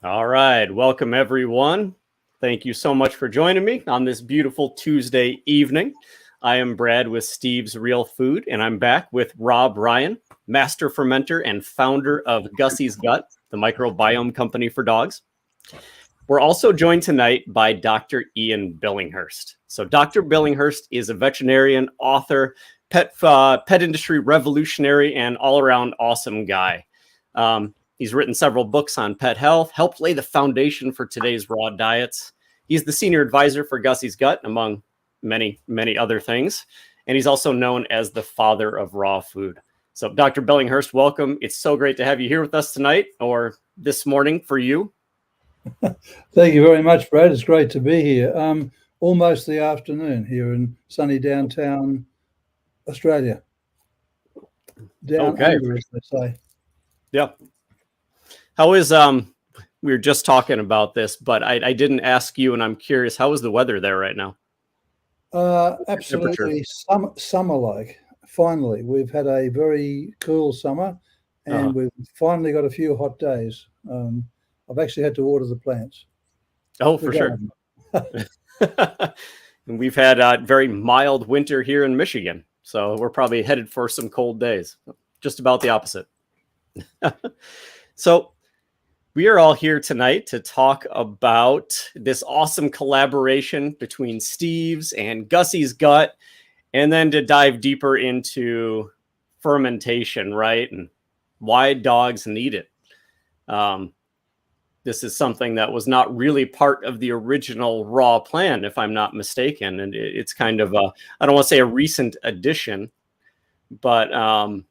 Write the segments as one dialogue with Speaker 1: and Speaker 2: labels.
Speaker 1: All right. Welcome, everyone. Thank you so much for joining me on this beautiful Tuesday evening. I am Brad with Steve's Real Food, and I'm back with Rob Ryan, master fermenter and founder of Gussy's Gut, the microbiome company for dogs. We're also joined tonight by Dr. Ian Billinghurst. So Dr. Billinghurst is a veterinarian, author, pet industry revolutionary, and all-around awesome guy. He's written several books on pet health, helped lay the foundation for today's raw diets. He's the senior advisor for Gussy's Gut, among many, many other things. And he's also known as the father of raw food. So Dr. Billinghurst, welcome. It's so great to have you here with us tonight, or this morning for you.
Speaker 2: Thank you very much, Brad. It's great to be here. Almost the afternoon here in sunny downtown Australia. Down under, as they say.
Speaker 1: Yeah. How is we were just talking about this, but I didn't ask you, and I'm curious, how is the weather there right now?
Speaker 2: Absolutely summer-like. Finally, we've had a very cool summer, and we've finally got a few hot days. I've actually had to order the plants.
Speaker 1: Oh, for sure. And we've had a very mild winter here in Michigan, so we're probably headed for some cold days. Just about the opposite. So we are all here tonight to talk about this awesome collaboration between Steve's and Gussy's Gut, and then to dive deeper into fermentation, right? And why dogs need it. This is something that was not really part of the original raw plan, if I'm not mistaken. And it's kind of I don't want to say a recent addition, but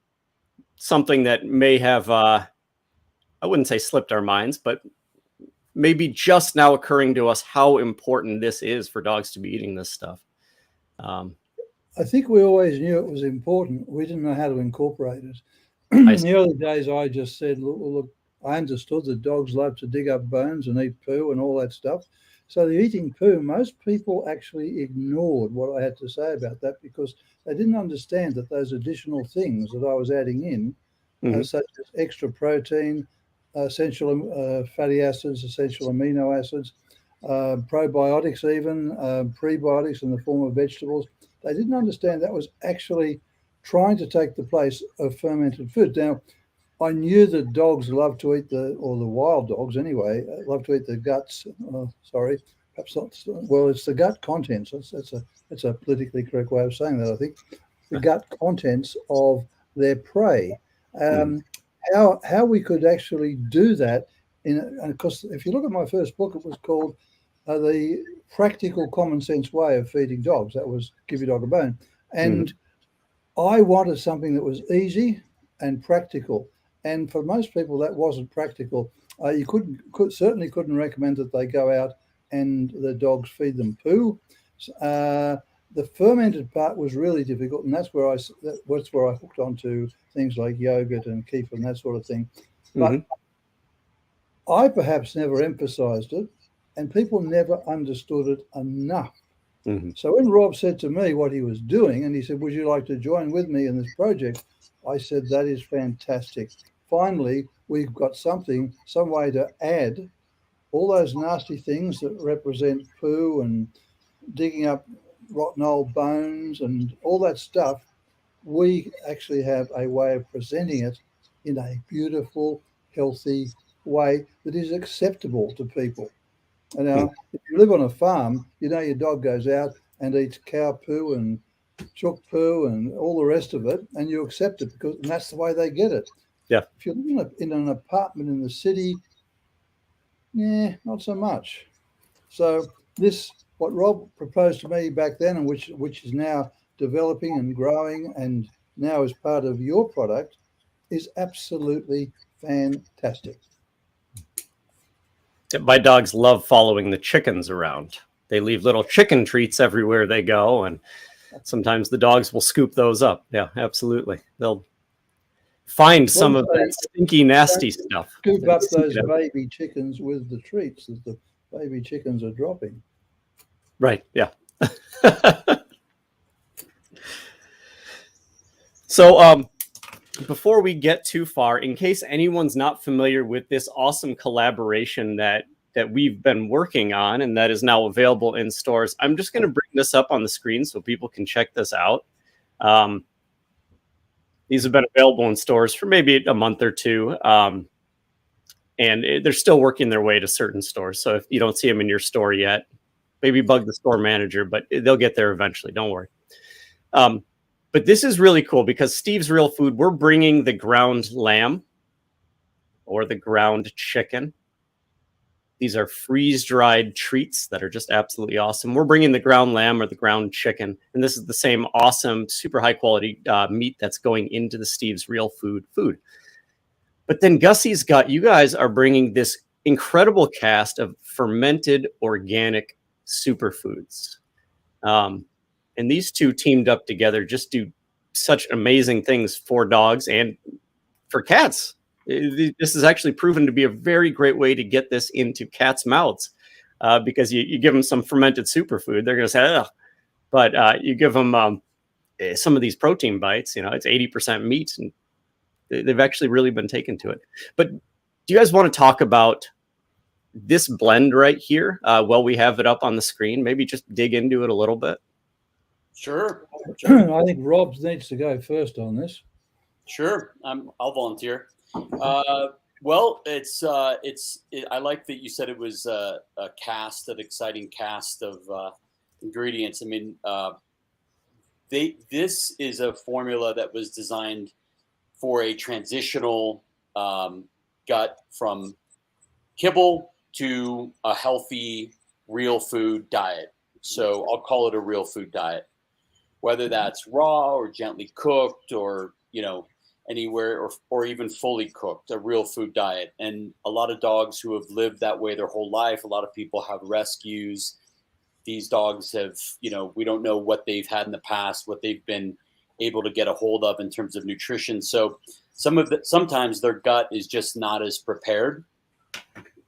Speaker 1: something that may have, I wouldn't say slipped our minds, but maybe just now occurring to us how important this is for dogs to be eating this stuff.
Speaker 2: I think we always knew it was important. We didn't know how to incorporate it. In the early days, I just said, look, I understood that dogs love to dig up bones and eat poo and all that stuff. So the eating poo, most people actually ignored what I had to say about that because they didn't understand that those additional things that I was adding in, such as extra protein, essential fatty acids, essential amino acids, probiotics even, prebiotics in the form of vegetables, they didn't understand that was actually trying to take the place of fermented food. Now, I knew that dogs love to eat the wild dogs anyway, love to eat the guts. Perhaps not. Well, it's the gut contents. That's a politically correct way of saying that, I think. The gut contents of their prey. How we could actually do that, and of course, if you look at my first book, it was called The Practical Common Sense Way of Feeding Dogs. That was Give Your Dog a Bone. And I wanted something that was easy and practical. And for most people, that wasn't practical. You certainly couldn't recommend that they go out and the dogs feed them poo. The fermented part was really difficult, and that's where I hooked onto things like yogurt and kefir and that sort of thing. But I perhaps never emphasized it, and people never understood it enough. So when Rob said to me what he was doing, and he said, "Would you like to join with me in this project?" I said, "That is fantastic. Finally, we've got some way to add all those nasty things that represent poo and digging up rotten old bones and all that stuff. We actually have a way of presenting it in a beautiful, healthy way that is acceptable to people." And now, if you live on a farm, you know your dog goes out and eats cow poo and chook poo and all the rest of it, and you accept it and that's the way they get it.
Speaker 1: Yeah.
Speaker 2: If you live in an apartment in the city, not so much. So what Rob proposed to me back then, and which is now developing and growing, and now is part of your product, is absolutely fantastic.
Speaker 1: My dogs love following the chickens around. They leave little chicken treats everywhere they go, and sometimes the dogs will scoop those up. Yeah, absolutely. They'll find some of that stinky, nasty stuff.
Speaker 2: Scoop up those baby chickens with the treats that the baby chickens are dropping.
Speaker 1: Right, yeah. So before we get too far, in case anyone's not familiar with this awesome collaboration that we've been working on and that is now available in stores, I'm just going to bring this up on the screen so people can check this out. These have been available in stores for maybe a month or two, and they're still working their way to certain stores. So if you don't see them in your store yet, maybe bug the store manager, but they'll get there eventually. Don't worry. But this is really cool because Steve's Real Food, we're bringing the ground lamb or the ground chicken. These are freeze-dried treats that are just absolutely awesome. We're bringing the ground lamb or the ground chicken, and this is the same awesome, super high-quality meat that's going into the Steve's Real Food food. But then Gussy's Gut, you guys are bringing this incredible cast of fermented organic superfoods. And these two teamed up together just do such amazing things for dogs and for cats. This is actually proven to be a very great way to get this into cats' mouths because you give them some fermented superfood, they're going to say, ugh. But you give them some of these protein bites, it's 80% meat, and they've actually really been taken to it. But do you guys want to talk about this blend right here while we have it up on the screen? Maybe just dig into it a little bit.
Speaker 3: Sure.
Speaker 2: I think Rob needs to go first on this.
Speaker 3: Sure, I'll volunteer. Well, I like that you said it was an exciting cast of ingredients. I mean, this is a formula that was designed for a transitional gut from kibble to a healthy real food diet. So I'll call it a real food diet, whether that's raw or gently cooked or, anywhere or even fully cooked, a real food diet. And a lot of dogs who have lived that way their whole life, a lot of people have rescues. These dogs have, we don't know what they've had in the past, what they've been able to get a hold of in terms of nutrition. So sometimes their gut is just not as prepared.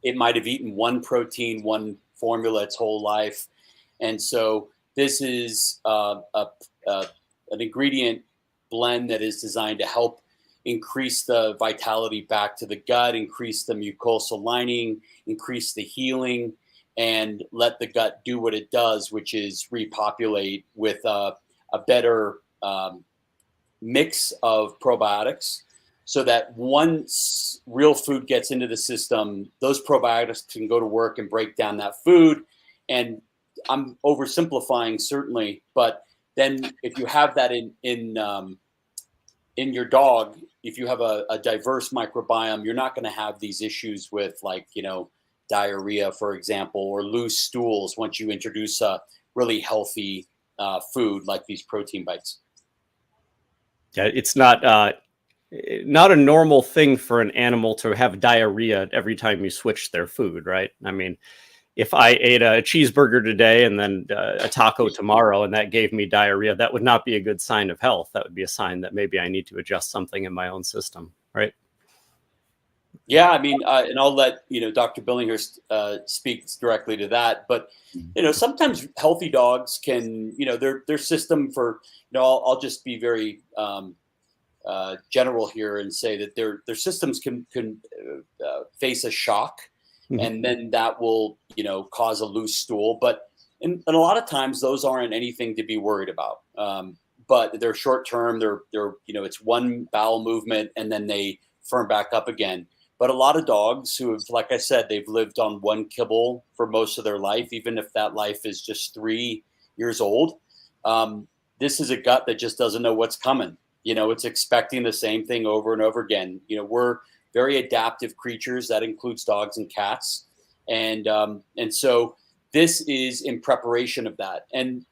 Speaker 3: It might have eaten one protein, one formula its whole life. And so this is an ingredient blend that is designed to help increase the vitality back to the gut, increase the mucosal lining, increase the healing, and let the gut do what it does, which is repopulate with a better mix of probiotics, so that once real food gets into the system, those probiotics can go to work and break down that food. And I'm oversimplifying certainly, but then if you have that in your dog, if you have a diverse microbiome, you're not going to have these issues with diarrhea, for example, or loose stools once you introduce a really healthy food like these protein bites.
Speaker 1: Yeah, it's not a normal thing for an animal to have diarrhea every time you switch their food, right? I mean, if I ate a cheeseburger today and then a taco tomorrow and that gave me diarrhea, that would not be a good sign of health. That would be a sign that maybe I need to adjust something in my own system, right?
Speaker 3: Yeah, I mean, and I'll let Dr. Billinghurst speak directly to that. But sometimes healthy dogs can, their system for, I'll just be very general here and say that their systems can face a shock. And then that will, cause a loose stool. But and a lot of times those aren't anything to be worried about. But they're short term. They're it's one bowel movement and then they firm back up again. But a lot of dogs who have, like I said, they've lived on one kibble for most of their life, even if that life is just 3 years old. This is a gut that just doesn't know what's coming. It's expecting the same thing over and over again. We're very adaptive creatures. That includes dogs and cats. And so this is in preparation of that. And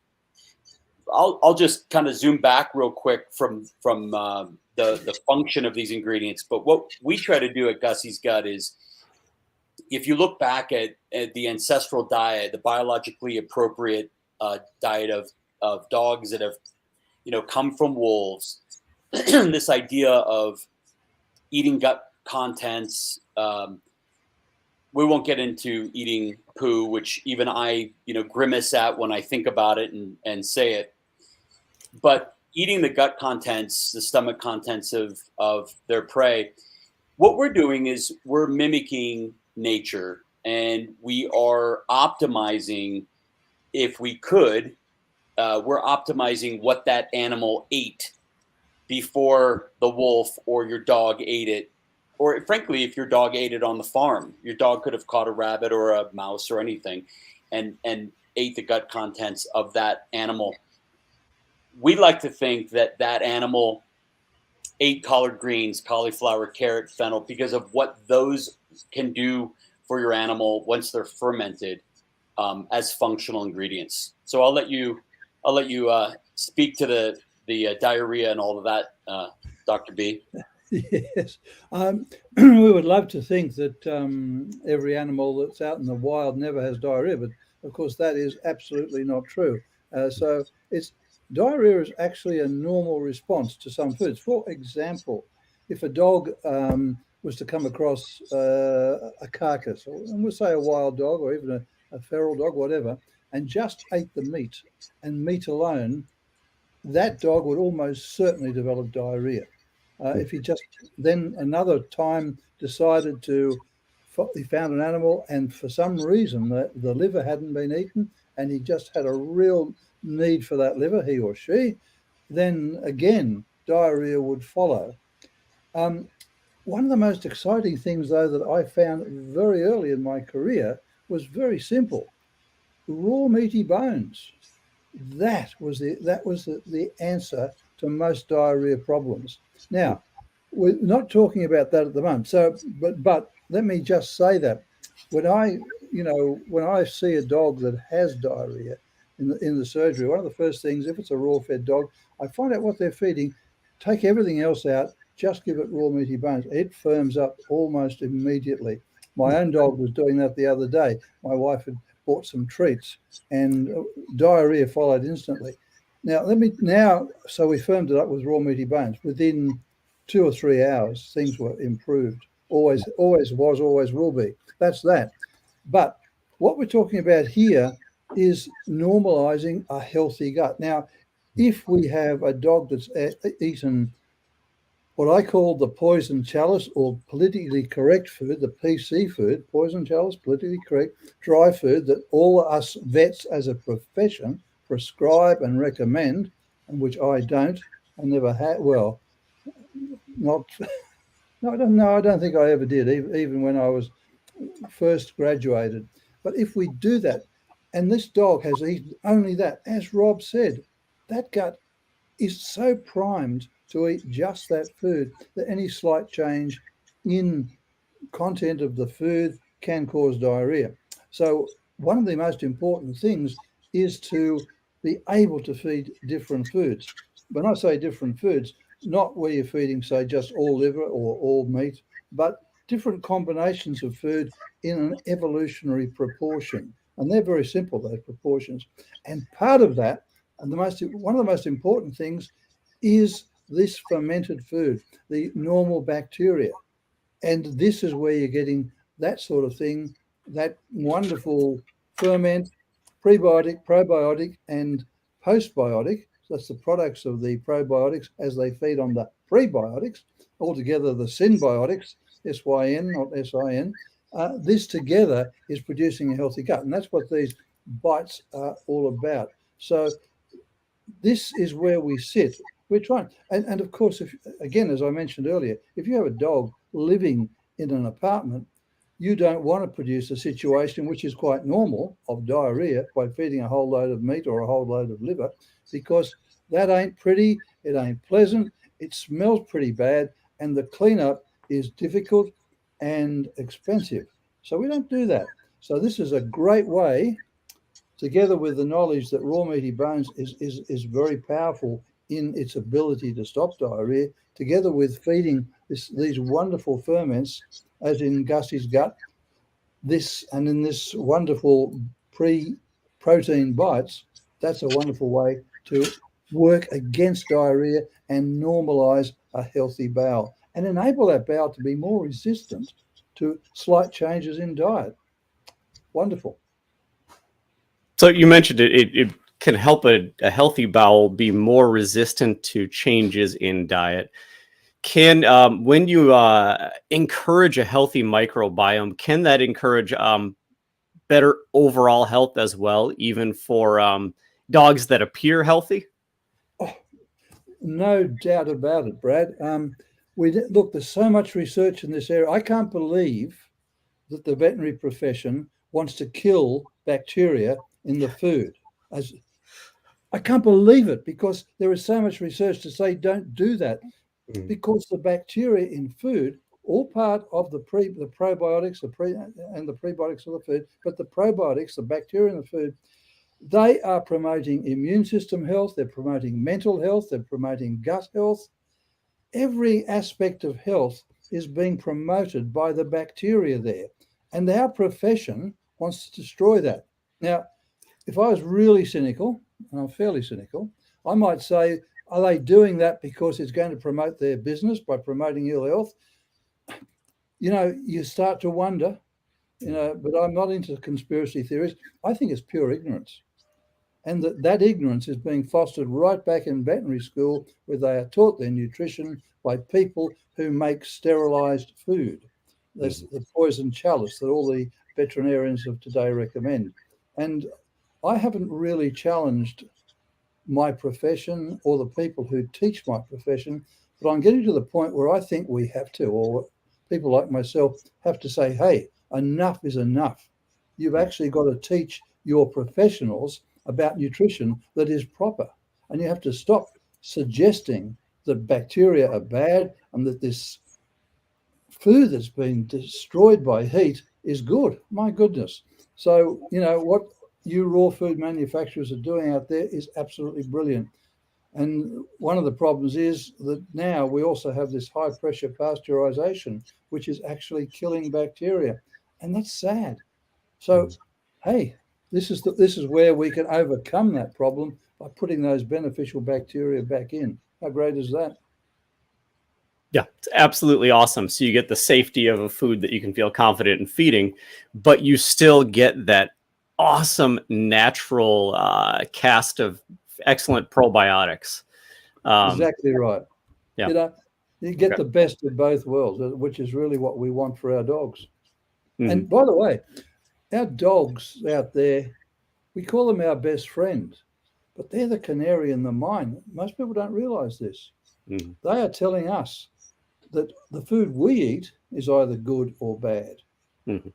Speaker 3: I'll just kind of zoom back real quick from the function of these ingredients. But what we try to do at Gussy's Gut is, if you look back at the ancestral diet, the biologically appropriate diet of dogs that have, come from wolves, this idea of eating gut contents. We won't get into eating poo, which even I, grimace at when I think about it and say it. But eating the gut contents, the stomach contents of their prey, what we're doing is we're mimicking nature, and we are optimizing, if we could, we're optimizing what that animal ate before the wolf or your dog ate it. Or frankly, if your dog ate it on the farm, your dog could have caught a rabbit or a mouse or anything and ate the gut contents of that animal. We like to think that that animal ate collard greens, cauliflower, carrot, fennel, because of what those can do for your animal once they're fermented as functional ingredients. So I'll let you speak to the diarrhea and all of that, Dr. B.
Speaker 2: Yes, we would love to think that every animal that's out in the wild never has diarrhea, but of course that is absolutely not true. So diarrhea is actually a normal response to some foods. For example, if a dog was to come across a carcass, and we'll say a wild dog or even a feral dog, whatever, and just ate the meat and meat alone, that dog would almost certainly develop diarrhea. If he just then another time decided he found an animal and for some reason the liver hadn't been eaten and he just had a real need for that liver, he or she, then again, diarrhea would follow. One of the most exciting things, though, that I found very early in my career was very simple: raw meaty bones. That was the answer to most diarrhea problems. Now, we're not talking about that at the moment. So, but let me just say that when I see a dog that has diarrhea in the surgery, one of the first things, if it's a raw-fed dog, I find out what they're feeding, take everything else out, just give it raw meaty bones. It firms up almost immediately. My own dog was doing that the other day. My wife had bought some treats and diarrhea followed instantly. So we firmed it up with raw meaty bones. Within 2 or 3 hours, things were improved. Always was, always will be. That's that. But what we're talking about here is normalizing a healthy gut. Now, if we have a dog that's eaten what I call the poison chalice, or politically correct food, the PC food, poison chalice, politically correct, dry food that all us vets as a profession prescribe and recommend, and which I don't, I never had, well, not, no, I don't think I ever did, even when I was first graduated. But if we do that, and this dog has eaten only that, as Rob said, that gut is so primed to eat just that food that any slight change in content of the food can cause diarrhea. So one of the most important things is to be able to feed different foods. When I say different foods, not where you're feeding, say, just all liver or all meat, but different combinations of food in an evolutionary proportion. And they're very simple, those proportions. And part of that, and one of the most important things, is this fermented food, the normal bacteria. And this is where you're getting that sort of thing, that wonderful ferment, prebiotic, probiotic, and postbiotic. So that's the products of the probiotics as they feed on the prebiotics, altogether the symbiotics, SYN, not SIN. This together is producing a healthy gut. And that's what these bites are all about. So this is where we sit. We're trying. And of course, if, again, as I mentioned earlier, if you have a dog living in an apartment, you don't want to produce a situation which is quite normal of diarrhea by feeding a whole load of meat or a whole load of liver, because that ain't pretty, it ain't pleasant, it smells pretty bad, and the cleanup is difficult and expensive. So we don't do that. So this is a great way, together with the knowledge that raw meaty bones is very powerful in its ability to stop diarrhea, together with feeding these wonderful ferments, as in Gussy's gut, and in this wonderful protein bites. That's a wonderful way to work against diarrhea and normalize a healthy bowel and enable that bowel to be more resistant to slight changes in diet. Wonderful.
Speaker 1: So you mentioned it can help a healthy bowel be more resistant to changes in diet. Can when you encourage a healthy microbiome, can that encourage better overall health as well, even for dogs that appear healthy?
Speaker 2: Oh, no doubt about it, Brad. Look, there's so much research in this area. I can't believe that the veterinary profession wants to kill bacteria in the food. I can't believe it, because there is so much research to say don't do that, because the bacteria in food, all part of the probiotics, and the prebiotics of the food, but the probiotics, the bacteria in the food, they are promoting immune system health, they're promoting mental health, they're promoting gut health. Every aspect of health is being promoted by the bacteria there. And our profession wants to destroy that. Now, if I was really cynical, and I'm fairly cynical, I might say, are they doing that because it's going to promote their business by promoting ill health? You start to wonder, but I'm not into conspiracy theories. I think it's pure ignorance. And that ignorance is being fostered right back in veterinary school, where they are taught their nutrition by people who make sterilized food. That's the poison chalice that all the veterinarians of today recommend. And I haven't really challenged my profession or the people who teach my profession, but I'm getting to the point where I think we have to, or people like myself have to say, hey, enough is enough. You've actually got to teach your professionals about nutrition that is proper. And you have to stop suggesting that bacteria are bad and that this food that's been destroyed by heat is good. My goodness. So, what you raw food manufacturers are doing out there is absolutely brilliant. And one of the problems is that now we also have this high pressure pasteurization, which is actually killing bacteria. And that's sad. So, hey, this is where we can overcome that problem by putting those beneficial bacteria back in. How great is that?
Speaker 1: Yeah, it's absolutely awesome. So you get the safety of a food that you can feel confident in feeding, but you still get that awesome natural cast of excellent probiotics.
Speaker 2: Exactly right.
Speaker 1: Yeah.
Speaker 2: You get the best of both worlds, which is really what we want for our dogs. And by the way, our dogs out there, we call them our best friend, but they're the canary in the mine. Most people don't realize this. They are telling us that the food we eat is either good or bad.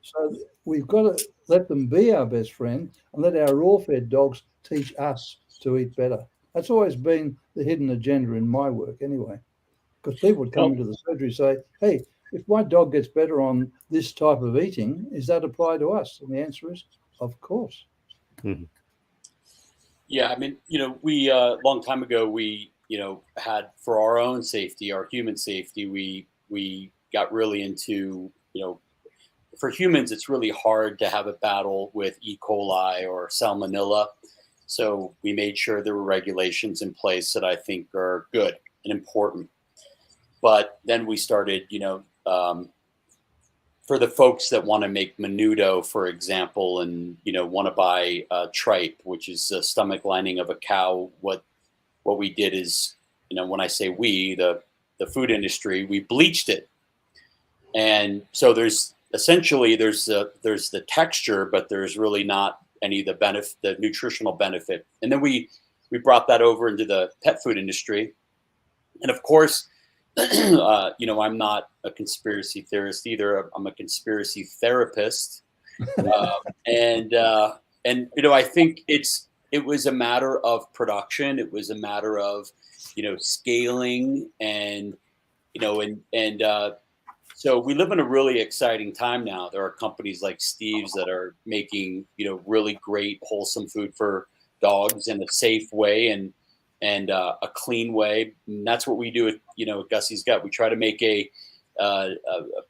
Speaker 2: So we've got to let them be our best friend and let our raw-fed dogs teach us to eat better. That's always been the hidden agenda in my work anyway, because people would come into the surgery and say, hey, if my dog gets better on this type of eating, does that apply to us? And the answer is, of course.
Speaker 3: Yeah, I mean, we long time ago, we had, for our own safety, our human safety, we got really into, for humans, it's really hard to have a battle with E. coli or salmonella. So we made sure there were regulations in place that I think are good and important. But then we started, for the folks that want to make menudo, for example, and want to buy tripe, which is the stomach lining of a cow, what we did is, when I say we, the food industry, we bleached it, and so there's the texture, but there's really not any of the nutritional benefit. And then we brought that over into the pet food industry, and of course, I'm not a conspiracy theorist either. I'm a conspiracy therapist, and I think it was a matter of production. It was a matter of scaling, and so we live in a really exciting time now. There are companies like Steve's that are making really great wholesome food for dogs in a safe way and a clean way. And that's what we do at Gussy's Gut. We try to make a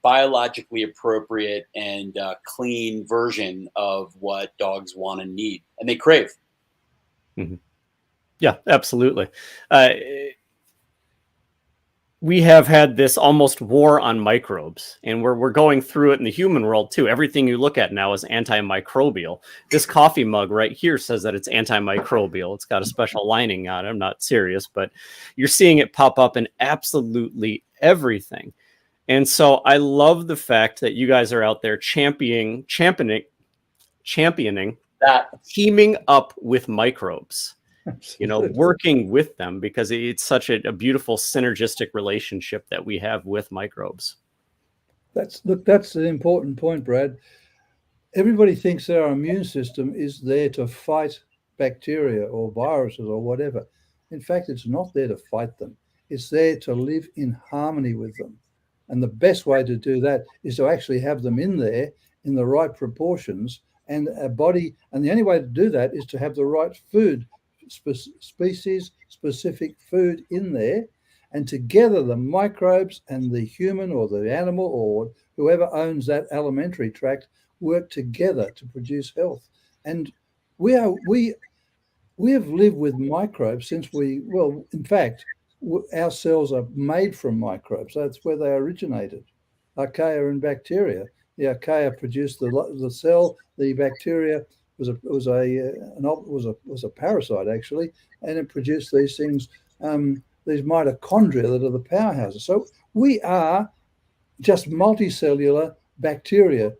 Speaker 3: biologically appropriate and clean version of what dogs want and need, and they crave.
Speaker 1: Yeah, absolutely. we have had this almost war on microbes, and we're going through it in the human world too. Everything you look at now is antimicrobial. This coffee mug right here says that it's antimicrobial. It's got a special lining on it. I'm not serious, but you're seeing it pop up in absolutely everything. And so I love the fact that you guys are out there championing
Speaker 3: that,
Speaker 1: teaming up with microbes.
Speaker 2: Absolutely.
Speaker 1: Working with them, because it's such a beautiful synergistic relationship that we have with microbes.
Speaker 2: That's an important point, Brad. Everybody thinks our immune system is there to fight bacteria or viruses or whatever. In fact, it's not there to fight them. It's there to live in harmony with them. And the best way to do that is to actually have them in there in the right proportions, and a body. And the only way to do that is to have the right food, species specific food in there, and together the microbes and the human or the animal or whoever owns that alimentary tract work together to produce health. And we have lived with microbes since in fact, our cells are made from microbes. That's where they originated. Archaea and bacteria. The archaea produced the cell. The bacteria was a parasite actually, and it produced these things, these mitochondria that are the powerhouses. So we are just multicellular bacteria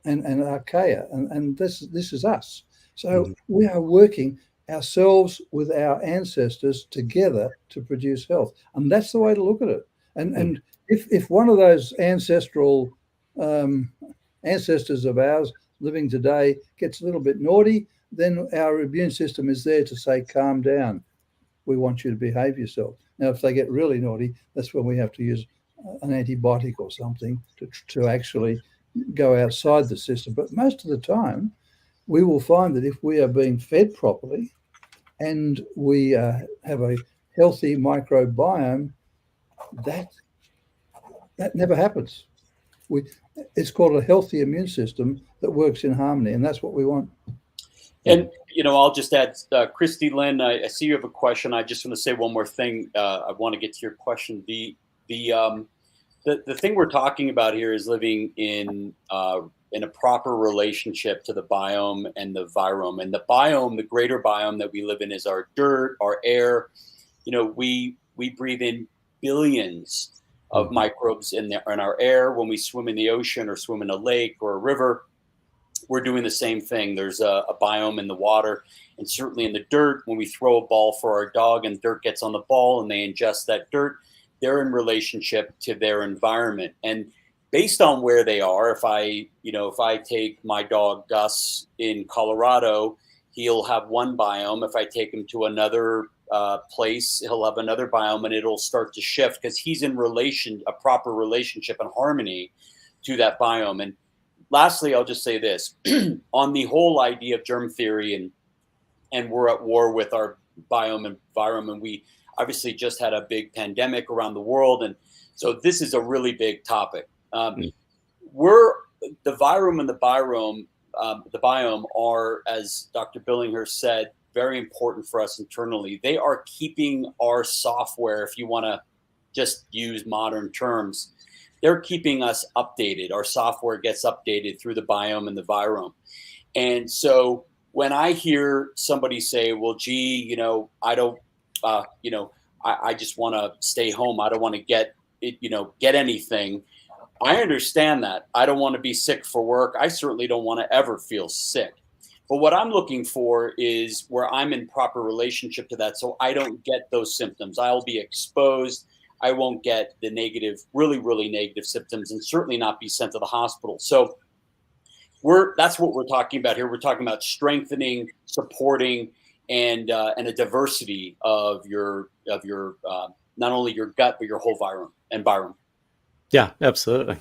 Speaker 2: and archaea, and this is us. So we are working ourselves with our ancestors together to produce health, and that's the way to look at it. And if one of those ancestors of ours living today gets a little bit naughty, then our immune system is there to say, calm down, we want you to behave yourself. Now, if they get really naughty, that's when we have to use an antibiotic or something to actually go outside the system. But most of the time, we will find that if we are being fed properly and we have a healthy microbiome, that never happens. It's called a healthy immune system that works in harmony, and that's what we want.
Speaker 3: And I'll just add, Christy Lynn, I see you have a question. I just want to say one more thing. I want to get to your question. The thing we're talking about here is living in a proper relationship to the biome and the virome. And the biome, the greater biome that we live in, is our dirt, our air. We breathe in billions of microbes in our air. When we swim in the ocean or swim in a lake or a river, we're doing the same thing. There's a biome in the water, and certainly in the dirt. When we throw a ball for our dog and dirt gets on the ball and they ingest that dirt, they're in relationship to their environment. And based on where they are, if I take my dog Gus in Colorado, he'll have one biome. If I take him to another place, he'll have another biome, and it'll start to shift because he's in a proper relationship and harmony to that biome. And lastly, I'll just say this on the whole idea of germ theory, and we're at war with our biome and virome, and we obviously just had a big pandemic around the world, and so this is a really big topic. We're the virome and the biome are, as Dr. Billinghurst said, very important for us internally. They are keeping our software, if you want to just use modern terms, they're keeping us updated. Our software gets updated through the biome and the virome. And so when I hear somebody say, well, gee, I don't, I just want to stay home. I don't want to get anything. I understand that. I don't want to be sick for work. I certainly don't want to ever feel sick. But what I'm looking for is where I'm in proper relationship to that, so I don't get those symptoms. I'll be exposed. I won't get the negative, really, really negative symptoms, and certainly not be sent to the hospital. So that's what we're talking about here. We're talking about strengthening, supporting, and a diversity of your not only your gut but your whole virome. Yeah,
Speaker 1: absolutely.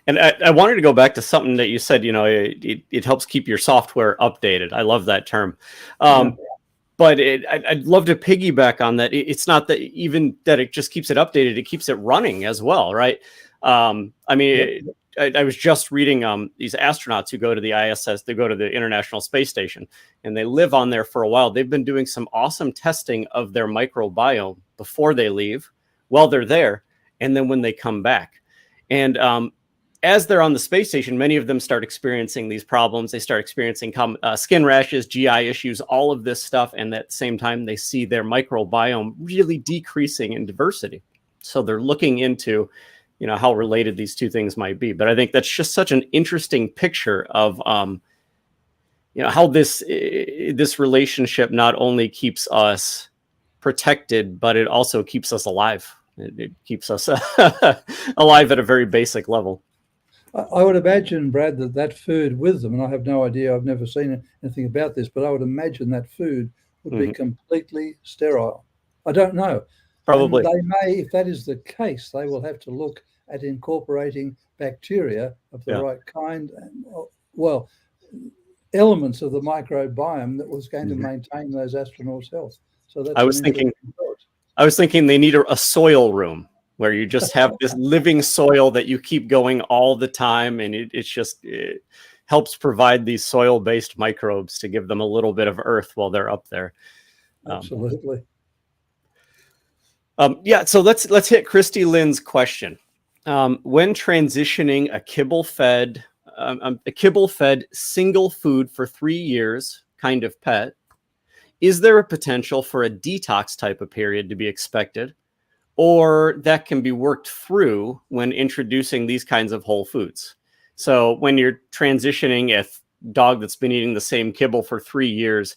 Speaker 1: And I wanted to go back to something that you said. It helps keep your software updated. I love that term. But I'd love to piggyback on that. It's not that even that it just keeps it updated; it keeps it running as well, right? I was just reading these astronauts who go to the ISS, they go to the International Space Station, and they live on there for a while. They've been doing some awesome testing of their microbiome before they leave, while they're there, and then when they come back. And as they're on the space station, many of them start experiencing these problems. They start experiencing skin rashes, GI issues, all of this stuff. And at the same time, they see their microbiome really decreasing in diversity. So they're looking into, how related these two things might be. But I think that's just such an interesting picture of, how this relationship not only keeps us protected, but it also keeps us alive. It keeps us alive at a very basic level.
Speaker 2: I would imagine, Brad, that food with them, and I have no idea, I've never seen anything about this, but I would imagine that food would be completely sterile. I don't know.
Speaker 1: Probably.
Speaker 2: And they may, if that is the case, they will have to look at incorporating bacteria of the right kind, and, well, elements of the microbiome that was going to maintain those astronauts' health. So that's
Speaker 1: I was thinking they need a soil room where you just have this living soil that you keep going all the time. And it helps provide these soil-based microbes to give them a little bit of earth while they're up there.
Speaker 2: Absolutely.
Speaker 1: So let's hit Christy Lynn's question. When transitioning a kibble-fed single food for 3 years kind of pet, is there a potential for a detox type of period to be expected? Or that can be worked through when introducing these kinds of whole foods. So when you're transitioning a dog that's been eating the same kibble for 3 years,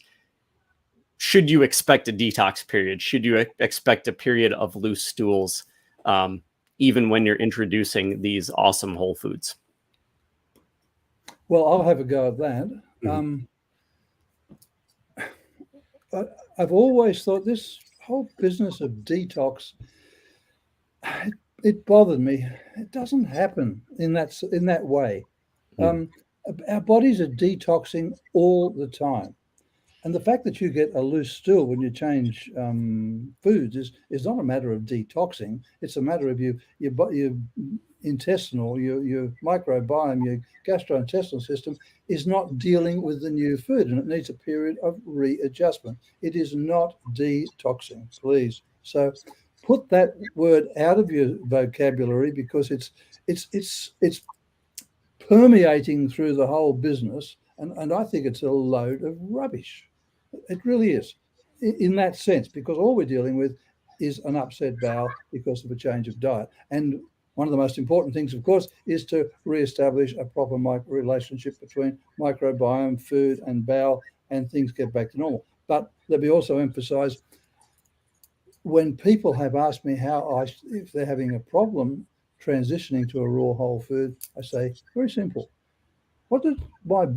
Speaker 1: should you expect a detox period? Should you expect a period of loose stools, even when you're introducing these awesome whole foods?
Speaker 2: Well, I'll have a go at that. I've always thought this whole business of detox, it bothered me. It doesn't happen in that way. Our bodies are detoxing all the time. And the fact that you get a loose stool when you change foods is not a matter of detoxing. It's a matter of your intestinal, your microbiome, your gastrointestinal system is not dealing with the new food, and it needs a period of readjustment. It is not detoxing, please. So put that word out of your vocabulary, because it's permeating through the whole business, and I think it's a load of rubbish. It really is, in that sense, because all we're dealing with is an upset bowel because of a change of diet. And one of the most important things, of course, is to reestablish a proper relationship between microbiome, food, and bowel, and things get back to normal. But let me also emphasize, when people have asked me if they're having a problem transitioning to a raw whole food, I say, very simple. What did my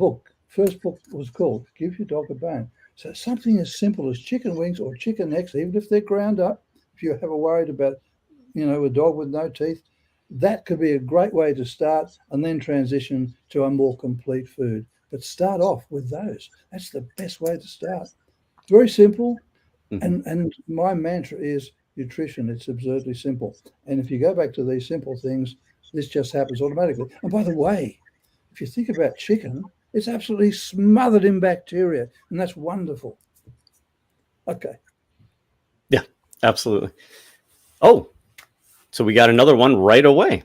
Speaker 2: first book was called? Give Your Dog a Bone. So something as simple as chicken wings or chicken necks, even if they're ground up, if you're ever worried about, a dog with no teeth, that could be a great way to start, and then transition to a more complete food. But start off with those. That's the best way to start. Very simple. And my mantra is nutrition. It's absurdly simple. And if you go back to these simple things, this just happens automatically. And by the way, if you think about chicken, it's absolutely smothered in bacteria, and that's wonderful. Okay.
Speaker 1: Yeah, absolutely. Oh, so we got another one right away.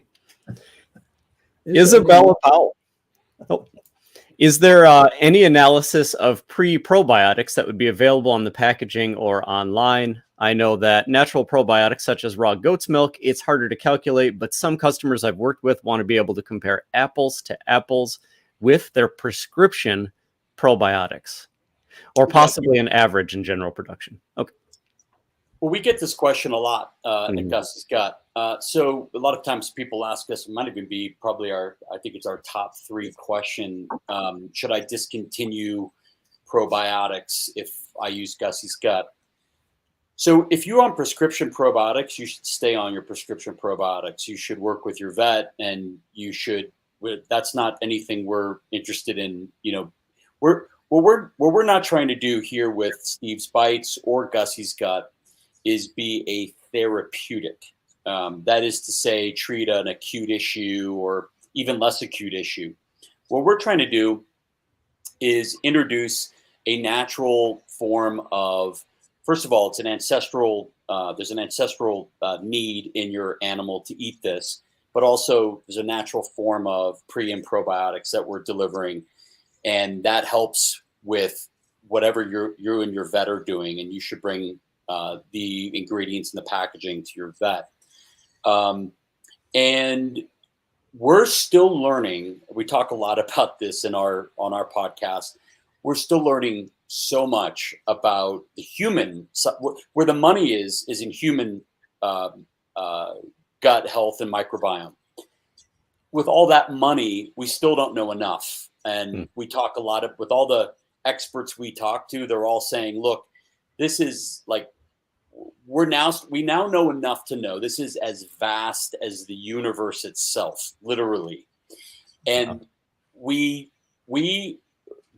Speaker 1: Isabella Powell. Oh. Is there any analysis of pre-probiotics that would be available on the packaging or online? I know that natural probiotics such as raw goat's milk, it's harder to calculate, but some customers I've worked with want to be able to compare apples to apples with their prescription probiotics, or possibly an average in general production. Okay.
Speaker 3: Well, we get this question a lot at Gussy's Gut. So a lot of times people ask us, it might even be probably I think it's our top 3 question. Should I discontinue probiotics if I use Gussy's Gut? So if you're on prescription probiotics, you should stay on your prescription probiotics. You should work with your vet, and that's not anything we're interested in. What we're not trying to do here with Steve's Bites or Gussy's Gut is be a therapeutic. That is to say, treat an acute issue or even less acute issue. What we're trying to do is introduce a natural form of, first of all, it's an ancestral there's an ancestral need in your animal to eat this, but also there's a natural form of pre and probiotics that we're delivering, and that helps with whatever you and your vet are doing. And you should bring the ingredients and the packaging to your vet. And we're still learning. We talk a lot about this on our podcast. We're still learning so much about the human, where the money is in human gut health and microbiome. With all that money, we still don't know enough. And we talk a lot with all the experts we talk to, they're all saying, look, this is like, we now know enough to know this is as vast as the universe itself, literally. And we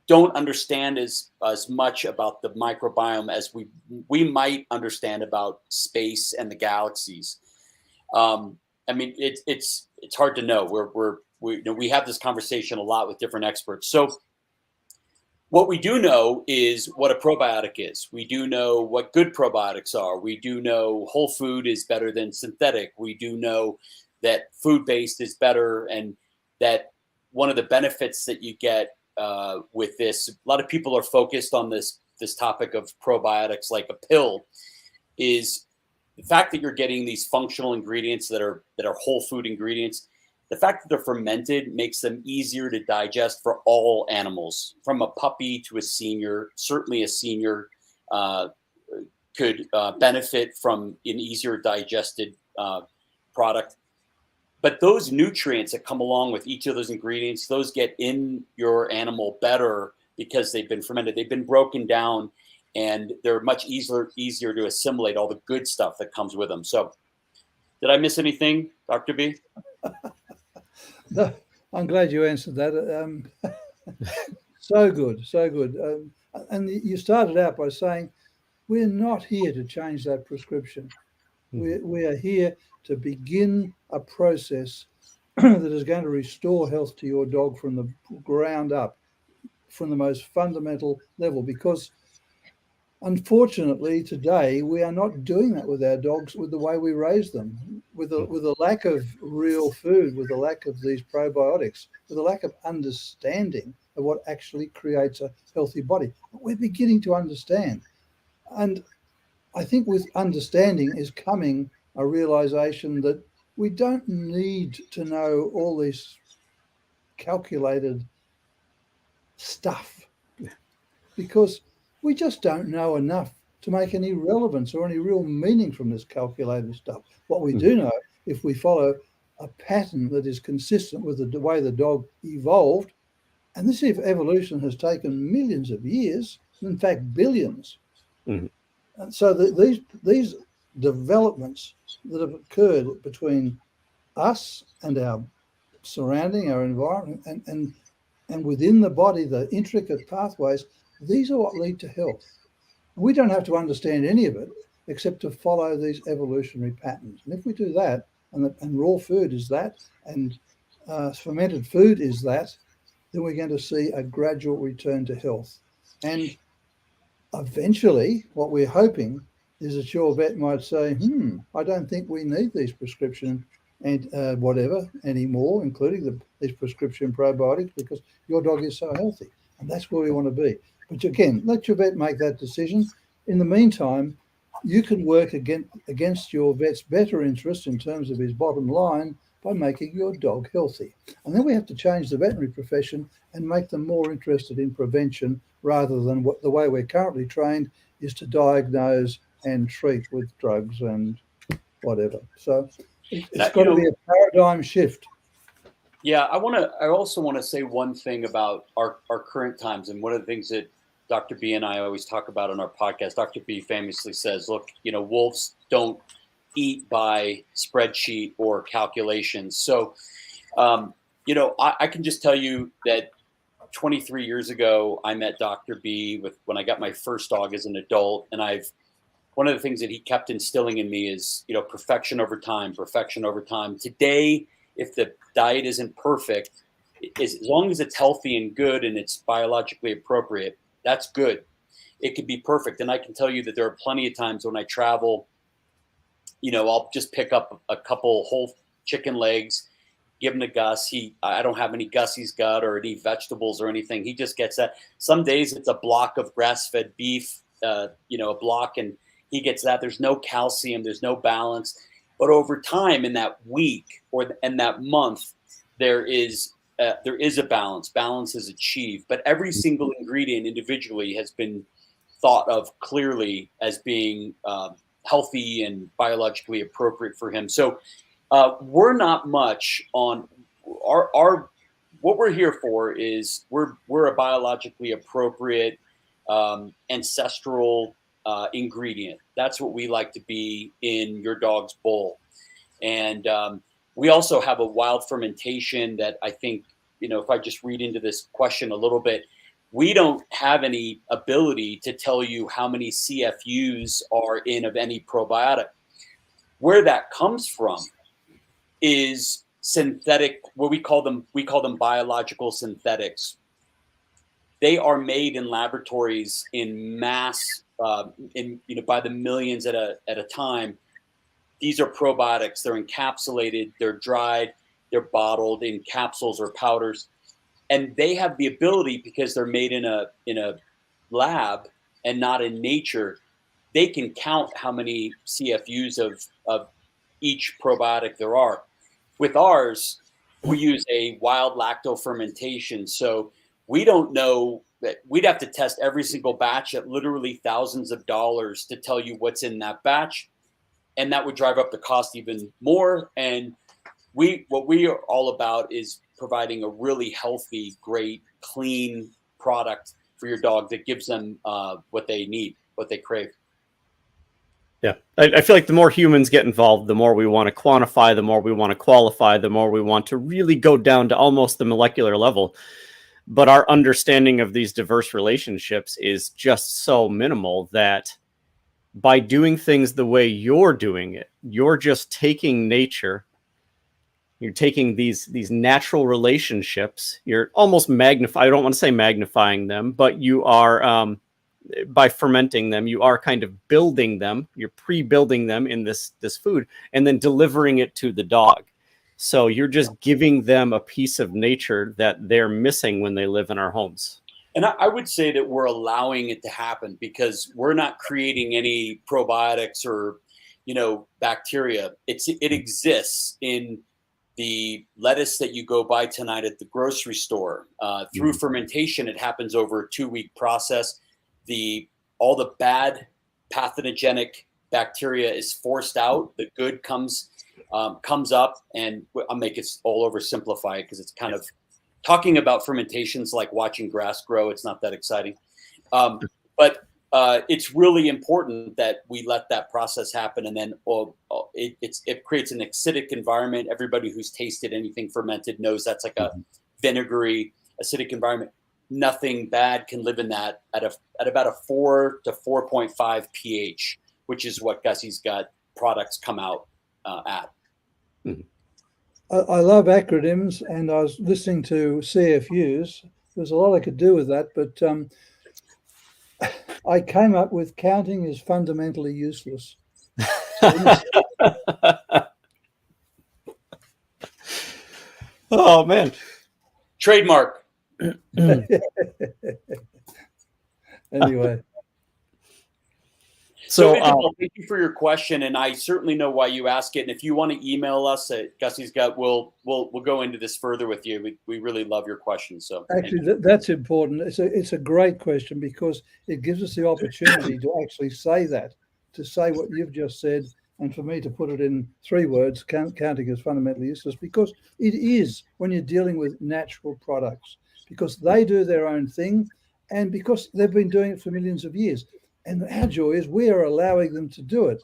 Speaker 3: don't understand as much about the microbiome as we might understand about space and the galaxies. I mean, it's hard to know. We have this conversation a lot with different experts. So what we do know is what a probiotic is. We do know what good probiotics are. We do know whole food is better than synthetic. We do know that food-based is better, and that one of the benefits that you get with this, a lot of people are focused on this topic of probiotics like a pill, is the fact that you're getting these functional ingredients that are whole food ingredients. The fact that they're fermented makes them easier to digest for all animals, from a puppy to a senior. Certainly a senior could benefit from an easier digested product. But those nutrients that come along with each of those ingredients, those get in your animal better because they've been fermented. They've been broken down, and they're much easier to assimilate all the good stuff that comes with them. So did I miss anything, Dr. B?
Speaker 2: No, I'm glad you answered that. So good, so good. And you started out by saying, we're not here to change that prescription. We are here to begin a process that is going to restore health to your dog from the ground up, from the most fundamental level. Because unfortunately, today, we are not doing that with our dogs with the way we raise them, with a lack of real food, with a lack of these probiotics, with a lack of understanding of what actually creates a healthy body. But we're beginning to understand. And I think with understanding is coming a realization that we don't need to know all this calculated stuff, because we just don't know enough to make any relevance or any real meaning from this calculated stuff. What we do know, if we follow a pattern that is consistent with the way the dog evolved, and this evolution has taken millions of years, in fact, billions. And so these developments that have occurred between us and our surrounding, our environment, and within the body, the intricate pathways, these are what lead to health. We don't have to understand any of it except to follow these evolutionary patterns. And if we do that, and raw food is that, and fermented food is that, then we're going to see a gradual return to health. And eventually, what we're hoping is that your vet might say, I don't think we need these prescription and whatever anymore, including these prescription probiotics, because your dog is so healthy. And that's where we want to be. But again, let your vet make that decision. In the meantime, you can work against your vet's better interest in terms of his bottom line by making your dog healthy. And then we have to change the veterinary profession and make them more interested in prevention, rather than the way we're currently trained is to diagnose and treat with drugs and whatever. So it's got to be a paradigm shift.
Speaker 3: Yeah, I also want to say one thing about our current times, and one of the things that Dr. B and I always talk about on our podcast. Dr. B famously says, look, wolves don't eat by spreadsheet or calculations. So, I can just tell you that 23 years ago, I met Dr. B when I got my first dog as an adult. And one of the things that he kept instilling in me is, perfection over time, perfection over time. Today, if the diet isn't perfect, as long as it's healthy and good and it's biologically appropriate, that's good. It could be perfect. And I can tell you that there are plenty of times when I travel I'll just pick up a couple whole chicken legs, give him to Gus. I don't have any Gussy's gut or any vegetables or anything. He just gets that. Some days it's a block of grass-fed beef, a block, and he gets that. There's no calcium, there's no balance. But over time, in that week or in that month, there is a balance. Balance is achieved. But every single ingredient individually has been thought of clearly as being healthy and biologically appropriate for him. So we're not much on our what we're here for is we're a biologically appropriate ancestral ingredient. That's what we like to be in your dog's bowl. And we also have a wild fermentation that I think, if I just read into this question a little bit, we don't have any ability to tell you how many CFUs are in of any probiotic. Where that comes from is synthetic, what we call them biological synthetics. They are made in laboratories in mass, by the millions at a time. These are probiotics. They're encapsulated, they're dried, they're bottled in capsules or powders. And they have the ability, because they're made in a lab and not in nature, they can count how many CFUs of each probiotic there are. With ours, we use a wild lacto fermentation. So we don't know that we'd have to test every single batch at literally thousands of dollars to tell you what's in that batch. And that would drive up the cost even more. And what we are all about is providing a really healthy, great, clean product for your dog that gives them what they need, what they crave.
Speaker 1: Yeah, I feel like the more humans get involved, the more we want to quantify, the more we want to qualify, the more we want to really go down to almost the molecular level. But our understanding of these diverse relationships is just so minimal that by doing things the way you're doing it, you're just taking nature, you're taking these natural relationships, you're almost magnifying, I don't want to say magnifying them, but you are, by fermenting them, you are kind of building them, you're pre-building them in this food and then delivering it to the dog. So you're just giving them a piece of nature that they're missing when they live in our homes.
Speaker 3: And I would say that we're allowing it to happen because we're not creating any probiotics or, bacteria. It exists in the lettuce that you go buy tonight at the grocery store. Through fermentation, it happens over a 2-week process. All the bad pathogenic bacteria is forced out. The good comes up, and I'll make it all oversimplify it because it's kind of talking about fermentations like watching grass grow. It's not that exciting, but it's really important that we let that process happen, and then it creates an acidic environment. Everybody who's tasted anything fermented knows that's like a vinegary, acidic environment. Nothing bad can live in that at about a 4 to 4.5 pH, which is what Gussy's Gut products come out at.
Speaker 1: Mm-hmm.
Speaker 2: I love acronyms, and I was listening to CFUs. There's a lot I could do with that, but I came up with counting is fundamentally useless.
Speaker 1: Oh, man.
Speaker 3: Trademark.
Speaker 2: Anyway.
Speaker 3: So thank you for your question, and I certainly know why you ask it. And if you want to email us at Gussy's Gut, we'll go into this further with you. We really love your question. So
Speaker 2: actually, that's important. It's a great question because it gives us the opportunity to actually say that, to say what you've just said, and for me to put it in 3 words: counting is fundamentally useless, because it is when you're dealing with natural products, because they do their own thing, and because they've been doing it for millions of years. And our joy is we are allowing them to do it.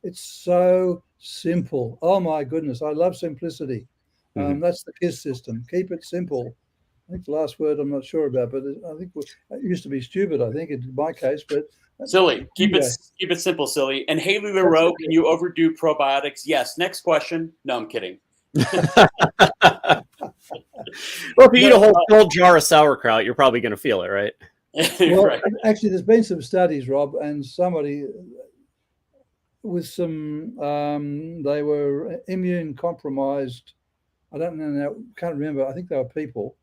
Speaker 2: It's so simple. Oh my goodness, I love simplicity. That's the KISS system. Keep it simple. I think the last word I'm not sure about, but I think it used to be stupid, I think, in my case. But
Speaker 3: silly. Keep it simple, silly. And Haley LaRoe, can you overdo probiotics? Yes. Next question. No, I'm kidding.
Speaker 1: Well, if you eat a whole jar of sauerkraut, you're probably going to feel it, right?
Speaker 2: Well,
Speaker 3: right.
Speaker 2: Actually, there's been some studies, Rob, and somebody, with some, they were immune compromised. I don't know now, can't remember. I think they were people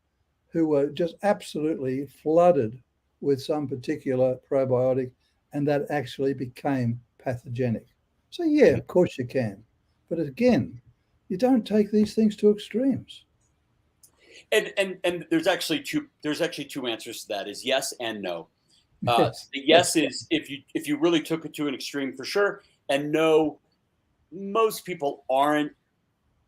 Speaker 2: who were just absolutely flooded with some particular probiotic, and that actually became pathogenic. So yeah, of course you can, but again, you don't take these things to extremes.
Speaker 3: And there's actually two answers to that: is yes and no.
Speaker 2: Yes.
Speaker 3: The yes is if you really took it to an extreme, for sure, and no, most people aren't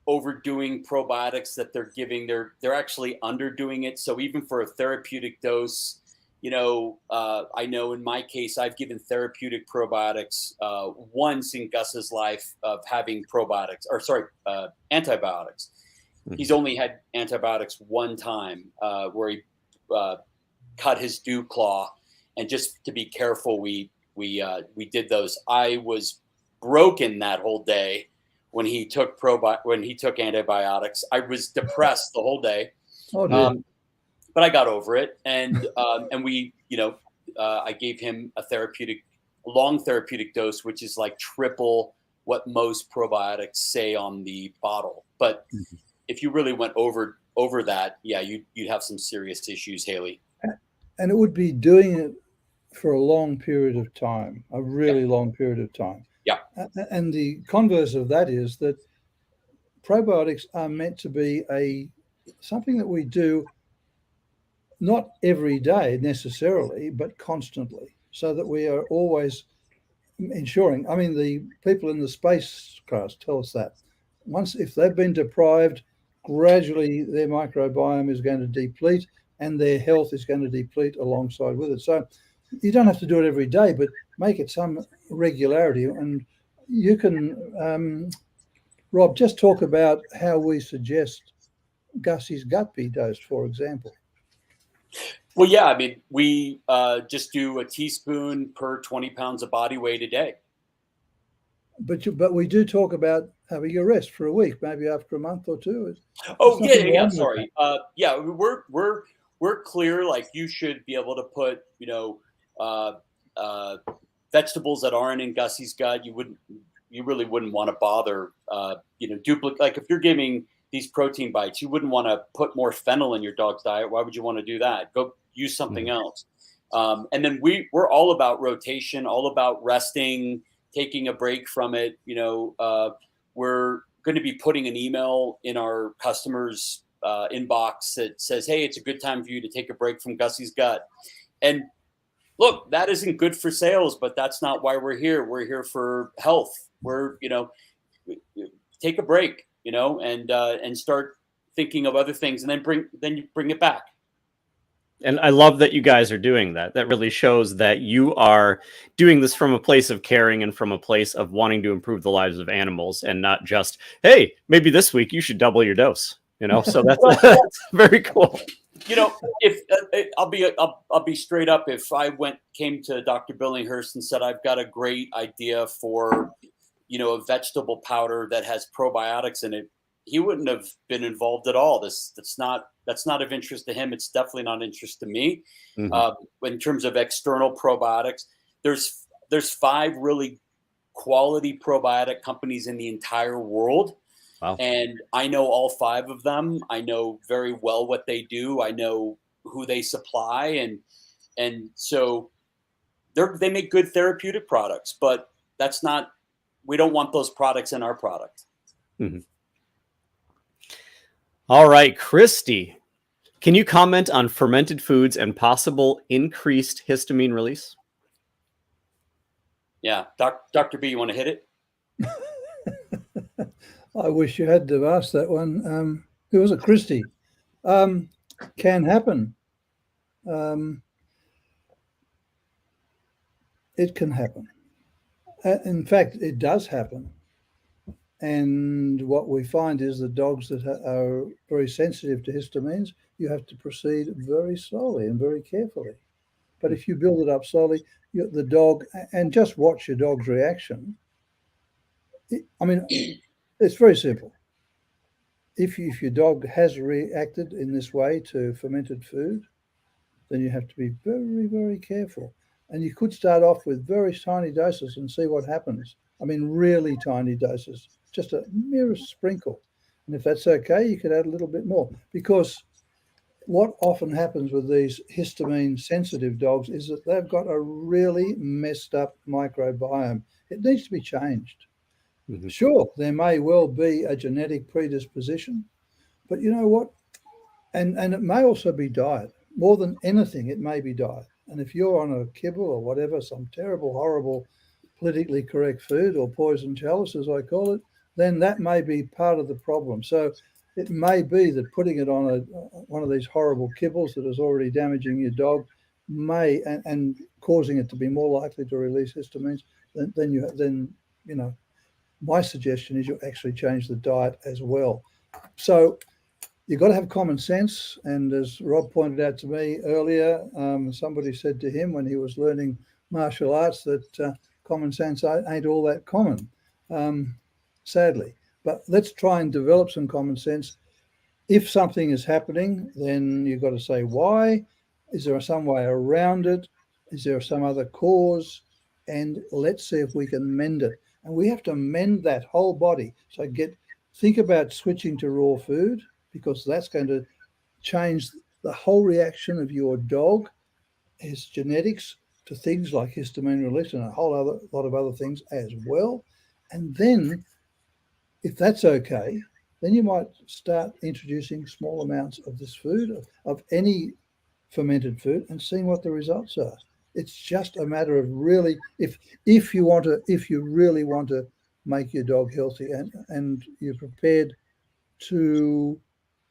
Speaker 3: overdoing probiotics that they're giving. They're actually underdoing it. So even for a therapeutic dose, I know in my case, I've given therapeutic probiotics once in Gus's life of having antibiotics. He's only had antibiotics one time where he cut his dew claw, and just to be careful, we did those. I was broken that whole day when he took antibiotics. I was depressed the whole day.
Speaker 2: Oh, dear.
Speaker 3: But I got over it, and we, I gave him a long therapeutic dose, which is like triple what most probiotics say on the bottle. But if you really went over that, yeah, you'd have some serious issues, Haley.
Speaker 2: And it would be doing it for a long period of time, a really long period of time.
Speaker 3: Yeah.
Speaker 2: And the converse of that is that probiotics are meant to be something that we do not every day necessarily, but constantly, so that we are always ensuring. I mean, the people in the spacecraft tell us that if they've been deprived, gradually their microbiome is going to deplete and their health is going to deplete alongside with it. So you don't have to do it every day, but make it some regularity. And you can, Rob, just talk about how we suggest Gussy's gut be dosed, for example.
Speaker 3: Well, yeah, I mean, we just do a teaspoon per 20 pounds of body weight a day.
Speaker 2: But we do talk about having a rest for a week, maybe after a month or two.
Speaker 3: Oh, yeah. Sorry. Yeah, we're clear. Like, you should be able to put, vegetables that aren't in Gussy's gut. You really wouldn't want to bother, duplicate. Like, if you're giving these protein bites, you wouldn't want to put more fennel in your dog's diet. Why would you want to do that? Go use something else. And then we're all about rotation, all about resting, taking a break from it. We're going to be putting an email in our customers' inbox that says, "Hey, it's a good time for you to take a break from Gussy's gut." And look, that isn't good for sales, but that's not why we're here. We're here for health. We're, take a break, and start thinking of other things, and then you bring it back.
Speaker 1: And I love that you guys are doing that. That really shows that you are doing this from a place of caring and from a place of wanting to improve the lives of animals, and not just, hey, maybe this week you should double your dose. So that's very cool.
Speaker 3: If I'll be straight up. If I came to Dr. Billinghurst and said, I've got a great idea for, a vegetable powder that has probiotics in it, he wouldn't have been involved at all. That's not of interest to him. It's definitely not of interest to me. In terms of external probiotics, there's 5 really quality probiotic companies in the entire world.
Speaker 1: Wow.
Speaker 3: And I know all 5 of them. I know very well what they do. I know who they supply, and so they make good therapeutic products, but we don't want those products in our product.
Speaker 1: All right, Christy, can you comment on fermented foods and possible increased histamine release?
Speaker 3: Yeah, Dr. B, you want to hit it?
Speaker 2: I wish you had to have asked that one. Who was it? Christy. Can happen. It can happen. In fact, it does happen. And what we find is the dogs that are very sensitive to histamines, you have to proceed very slowly and very carefully. But if you build it up slowly, the dog, and just watch your dog's reaction. It's very simple. If your dog has reacted in this way to fermented food, then you have to be very, very careful. And you could start off with very tiny doses and see what happens. I mean, really tiny doses, just a mere sprinkle. And if that's okay, you could add a little bit more, because what often happens with these histamine sensitive dogs is that they've got a really messed up microbiome. It needs to be changed.
Speaker 1: Mm-hmm.
Speaker 2: Sure, there may well be a genetic predisposition, but you know what? And it may also be diet. More than anything, it may be diet. And if you're on a kibble or whatever, some terrible, horrible, politically correct food, or poison chalice, as I call it, then that may be part of the problem. So it may be that putting it on one of these horrible kibbles that is already damaging your dog may and causing it to be more likely to release histamines. Then you know, my suggestion is you actually change the diet as well. So you've got to have common sense. And as Rob pointed out to me earlier, somebody said to him when he was learning martial arts that common sense ain't all that common, sadly. But let's try and develop some common sense. If something is happening, then you've got to say why. Is there some way around it? Is there some other cause? And let's see if we can mend it. And we have to mend that whole body. So think about switching to raw food, because that's going to change the whole reaction of your dog, his genetics, to things like histamine release and a whole lot of other things as well. And then, if that's okay, then you might start introducing small amounts of this food, of any fermented food, and seeing what the results are. It's just a matter of really, if you really want to make your dog healthy and you're prepared to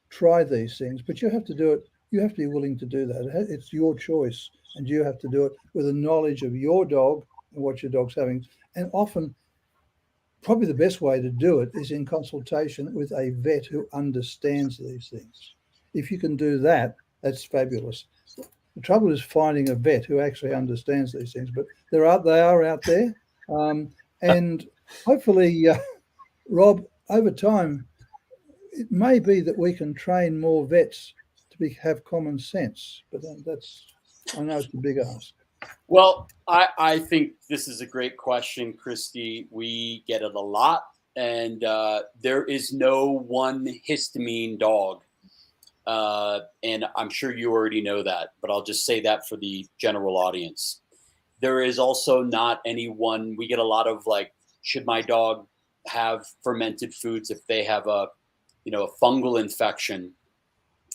Speaker 2: try these things, but you have to do it. You have to be willing to do that. It's your choice, and you have to do it with a knowledge of your dog and what your dog's having. And often, probably the best way to do it is in consultation with a vet who understands these things. If you can do that, that's fabulous. The trouble is finding a vet who actually understands these things, but they are out there. And hopefully, Rob, over time, it may be that we can train more vets to have common sense, but I know it's a big ask.
Speaker 3: Well, I think this is a great question, Christy. We get it a lot, and there is no one histamine dog. And I'm sure you already know that, but I'll just say that for the general audience. There is also not any one. We get a lot of like, should my dog have fermented foods if they have a fungal infection?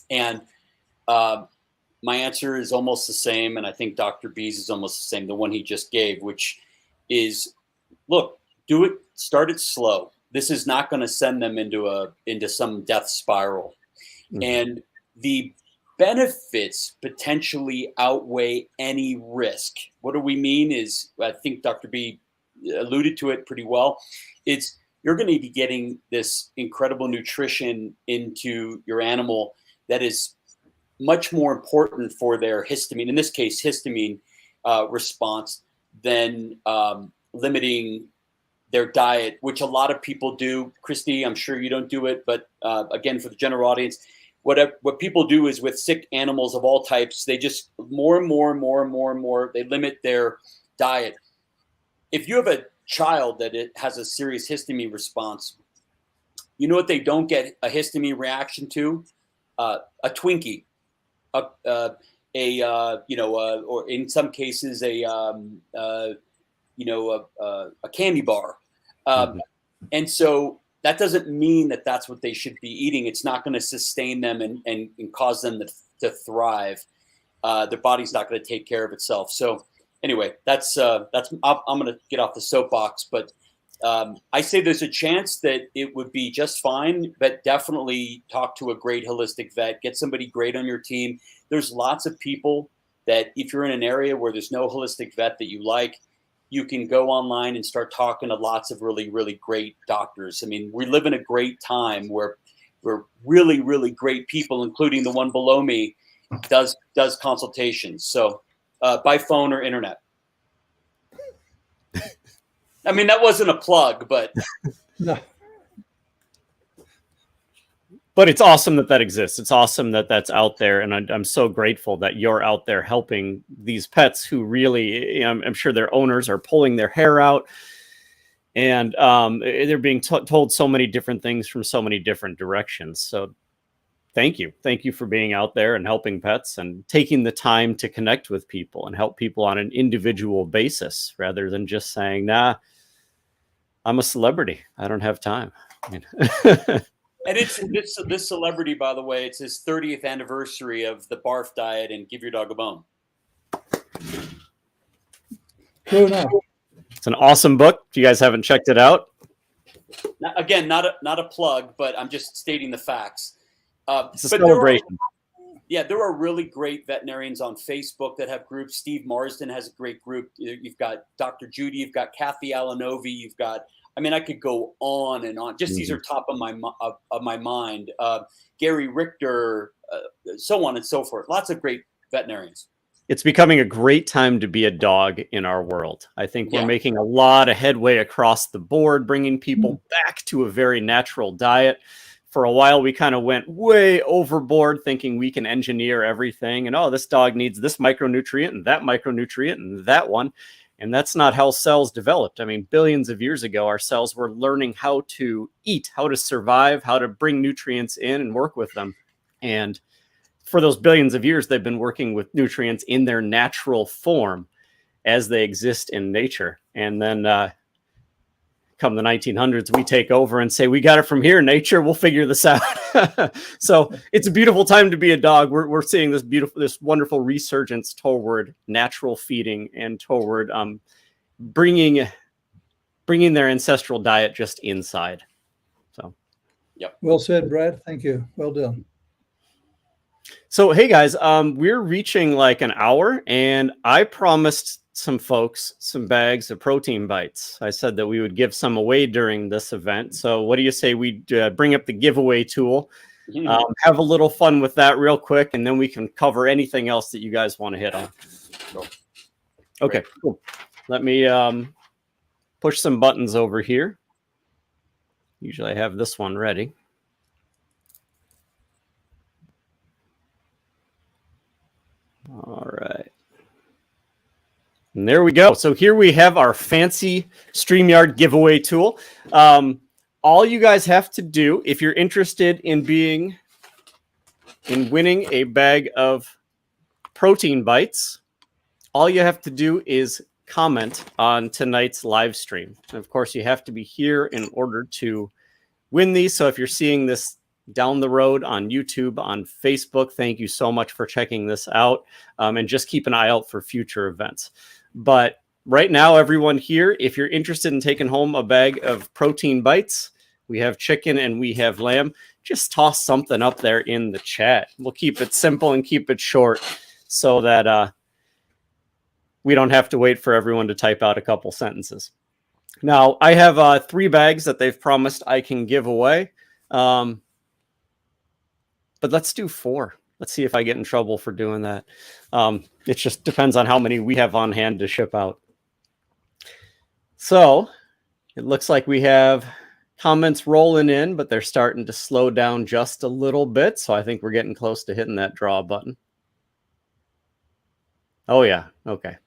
Speaker 3: And my answer is almost the same, and I think Dr. B's is almost the same, the one he just gave, which is, look, do it, start it slow. This is not going to send them into some death spiral. Mm-hmm. And the benefits potentially outweigh any risk. What do we mean is, I think Dr. B alluded to it pretty well, it's you're going to be getting this incredible nutrition into your animal that is much more important for their histamine, in this case, histamine response, than limiting their diet, which a lot of people do. Christy, I'm sure you don't do it, but again, for the general audience, what people do is with sick animals of all types, they just more and more, they limit their diet. If you have a child that it has a serious histamine response, you know what they don't get a histamine reaction to? A Twinkie. Or in some cases a candy bar, and so that doesn't mean that that's what they should be eating. It's not going to sustain them and cause them to thrive. Their body's not going to take care of itself. So anyway, that's I'm going to get off the soapbox, but I say there's a chance that it would be just fine, but definitely talk to a great holistic vet, get somebody great on your team. There's lots of people that if you're in an area where there's no holistic vet that you like, you can go online and start talking to lots of really, really great doctors. I mean, we live in a great time where really, really great people, including the one below me, does consultations. So by phone or internet. I mean, that wasn't a plug, but
Speaker 2: no.
Speaker 1: But it's awesome that exists. It's awesome that that's out there, and I'm so grateful that you're out there helping these pets who really, I'm sure their owners are pulling their hair out. And they're being told so many different things from so many different directions. So thank you for being out there and helping pets and taking the time to connect with people and help people on an individual basis rather than just saying, nah, I'm a celebrity, I don't have time.
Speaker 3: And it's this celebrity, by the way, it's his 30th anniversary of the barf diet and give your dog a bone.
Speaker 2: True enough.
Speaker 1: It's an awesome book. If you guys haven't checked it out.
Speaker 3: Now, again, not a plug, but I'm just stating the facts.
Speaker 1: It's a celebration.
Speaker 3: There are really great veterinarians on Facebook that have groups. Steve Marsden has a great group. You've got Dr. Judy, you've got Kathy Alanovi, you've got, I mean, I could go on and on. Just these are top of my mind. Gary Richter, so on and so forth. Lots of great veterinarians.
Speaker 1: It's becoming a great time to be a dog in our world. I think we're making a lot of headway across the board, bringing people back to a very natural diet. For a while, we kind of went way overboard thinking we can engineer everything. And, oh, this dog needs this micronutrient and that one. And that's not how cells developed. I mean, billions of years ago, our cells were learning how to eat, how to survive, how to bring nutrients in and work with them. And for those billions of years, they've been working with nutrients in their natural form as they exist in nature. And then come the 1900s, we take over and say, we got it from here, nature, we'll figure this out. So it's a beautiful time to be a dog. We're seeing this wonderful resurgence toward natural feeding and toward bringing their ancestral diet just inside. So,
Speaker 3: yep.
Speaker 2: Well said, Brad. Thank you. Well done.
Speaker 1: So, hey guys, we're reaching like an hour, and I promised some folks some bags of protein bites. I said that we would give some away during this event. So what do you say we bring up the giveaway tool, have a little fun with that real quick, and then we can cover anything else that you guys want to hit on.
Speaker 3: Cool.
Speaker 1: Okay, cool. Let me push some buttons over here. Usually I have this one ready. All right. And there we go. So here we have our fancy StreamYard giveaway tool. All you guys have to do, if you're interested in winning a bag of protein bites, all you have to do is comment on tonight's live stream. And of course, you have to be here in order to win these. So if you're seeing this down the road on YouTube, on Facebook, thank you so much for checking this out. And just keep an eye out for future events. But right now, everyone here, if you're interested in taking home a bag of protein bites, we have chicken and we have lamb, just toss something up there in the chat. We'll keep it simple and keep it short so that we don't have to wait for everyone to type out a couple sentences. Now, I have 3 bags that they've promised I can give away. But let's do 4. Let's see if I get in trouble for doing that. It just depends on how many we have on hand to ship out. So it looks like we have comments rolling in, but they're starting to slow down just a little bit. So I think we're getting close to hitting that draw button. Oh, yeah. Okay.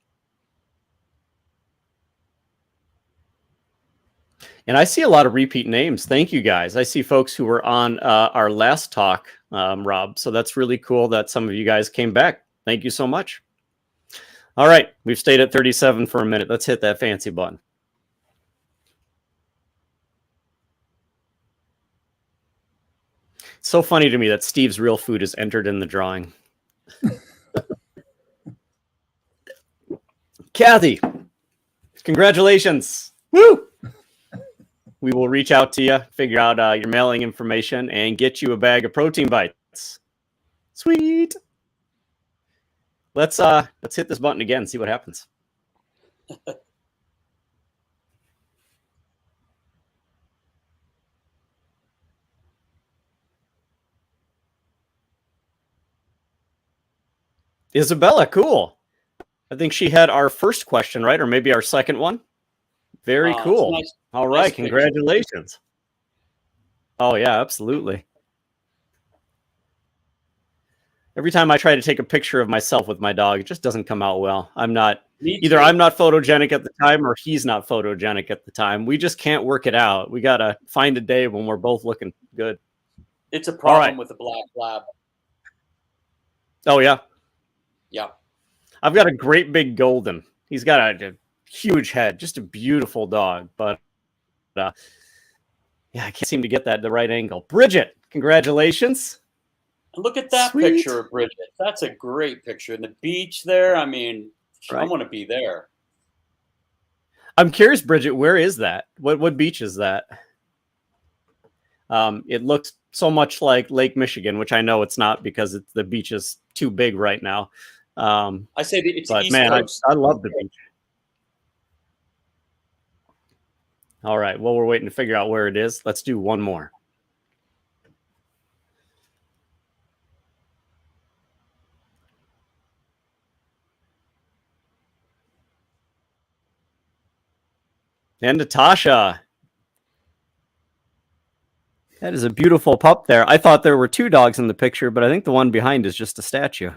Speaker 1: And I see a lot of repeat names. Thank you, guys. I see folks who were on our last talk, Rob. So that's really cool that some of you guys came back. Thank you so much. All right. We've stayed at 37 for a minute. Let's hit that fancy button. It's so funny to me that Steve's Real Food is entered in the drawing. Kathy, congratulations. Woo! We will reach out to you, figure out your mailing information, and get you a bag of protein bites. Sweet. Let's hit this button again and see what happens. Isabella, cool. I think she had our first question, right? Or maybe our second one. Very cool. Nice, all right. Nice congratulations. Picture. Oh, yeah, absolutely. Every time I try to take a picture of myself with my dog, it just doesn't come out well. I'm not
Speaker 3: Me
Speaker 1: either
Speaker 3: too.
Speaker 1: I'm not photogenic at the time or he's not photogenic at the time. We just can't work it out. We got to find a day when we're both looking good.
Speaker 3: It's a
Speaker 1: All
Speaker 3: problem
Speaker 1: right.
Speaker 3: with the black lab.
Speaker 1: Oh, yeah.
Speaker 3: Yeah.
Speaker 1: I've got a great big golden. He's got a huge head, just a beautiful dog. But yeah, I can't seem to get that the right angle. Bridget, congratulations.
Speaker 3: And look at that
Speaker 1: Sweet.
Speaker 3: picture of Bridget. That's a great picture. And the beach there, I mean, I
Speaker 1: Right.
Speaker 3: want to be there.
Speaker 1: I'm curious, Bridget, where is that? What beach is that? It looks so much like Lake Michigan, which I know it's not because the beach is too big right now.
Speaker 3: I say that it's
Speaker 1: But
Speaker 3: East
Speaker 1: man,
Speaker 3: Coast.
Speaker 1: I love the beach. All right. Well, we're waiting to figure out where it is. Let's do one more. And Natasha. That is a beautiful pup there. I thought there were two dogs in the picture, but I think the one behind is just a statue.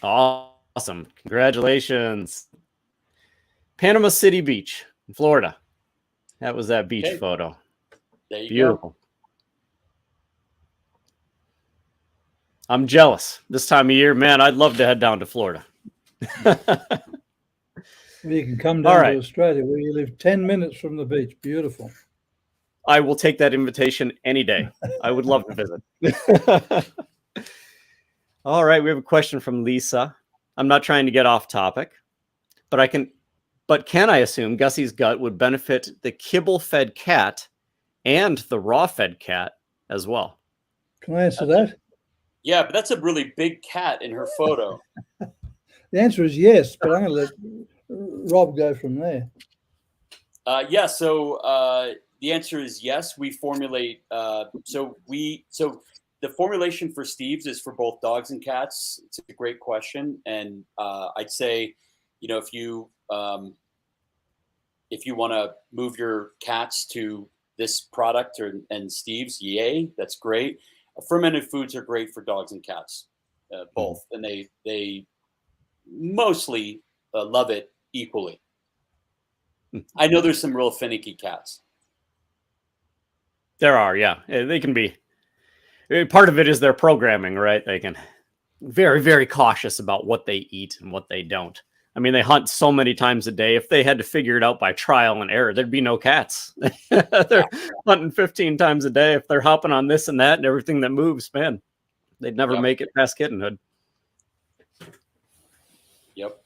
Speaker 1: Awesome. Congratulations. Panama City Beach in Florida. That was that beach
Speaker 3: Okay.
Speaker 1: photo.
Speaker 3: There you
Speaker 1: Beautiful.
Speaker 3: go.
Speaker 1: I'm jealous. This time of year, man, I'd love to head down to Florida.
Speaker 2: You can come
Speaker 1: All
Speaker 2: down
Speaker 1: right.
Speaker 2: to Australia where you live 10 minutes from the beach. Beautiful.
Speaker 1: I will take that invitation any day. I would love to visit. All right, we have a question from Lisa. I'm not trying to get off topic, but can I assume Gussy's gut would benefit the kibble-fed cat and the raw-fed cat as well?
Speaker 2: Can I answer that?
Speaker 3: Yeah, but that's a really big cat in her photo.
Speaker 2: The answer is yes, but I'm going to let Rob go from there.
Speaker 3: Yeah, so the answer is yes. We formulate. So the formulation for Steve's is for both dogs and cats. It's a great question, and I'd say, if you want to move your cats to this product and Steve's, yay, that's great. Fermented foods are great for dogs and cats, both, and they mostly love it equally. I know there's some real finicky cats.
Speaker 1: There are, yeah. They can be. Part of it is their programming, right? They can very, very cautious about what they eat and what they don't. I mean, they hunt so many times a day. If they had to figure it out by trial and error, there'd be no cats. They're hunting 15 times a day. If they're hopping on this and that and everything that moves, man, they'd never make it past kittenhood.
Speaker 3: Yep.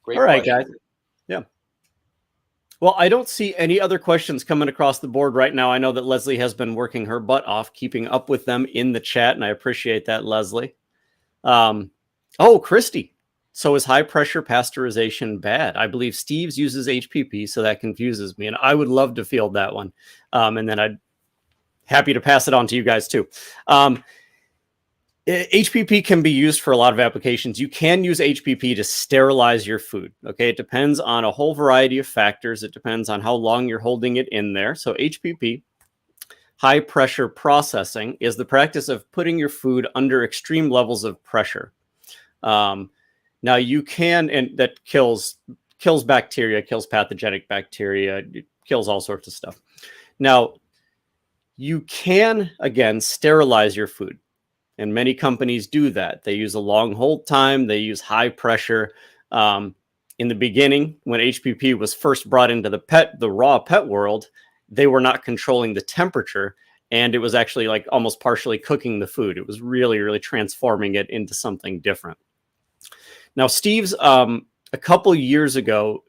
Speaker 3: Great.
Speaker 1: All right,
Speaker 3: question.
Speaker 1: guys. Yeah. Well, I don't see any other questions coming across the board right now. I know that Leslie has been working her butt off, keeping up with them in the chat, and I appreciate that, Leslie. Oh, Christy. So is high pressure pasteurization bad? I believe Steve's uses HPP, so that confuses me, and I would love to field that one. And then I'd happy to pass it on to you guys too. HPP can be used for a lot of applications. You can use HPP to sterilize your food. Okay, it depends on a whole variety of factors. It depends on how long you're holding it in there. So HPP, high pressure processing, is the practice of putting your food under extreme levels of pressure. Now you can, and that kills bacteria, kills pathogenic bacteria, it kills all sorts of stuff. Now you can, again, sterilize your food. And many companies do that. They use a long hold time. They use high pressure. In the beginning, when HPP was first brought into the raw pet world, they were not controlling the temperature, and it was actually like almost partially cooking the food. It was really, really transforming it into something different. Now, Steve's, a couple years ago,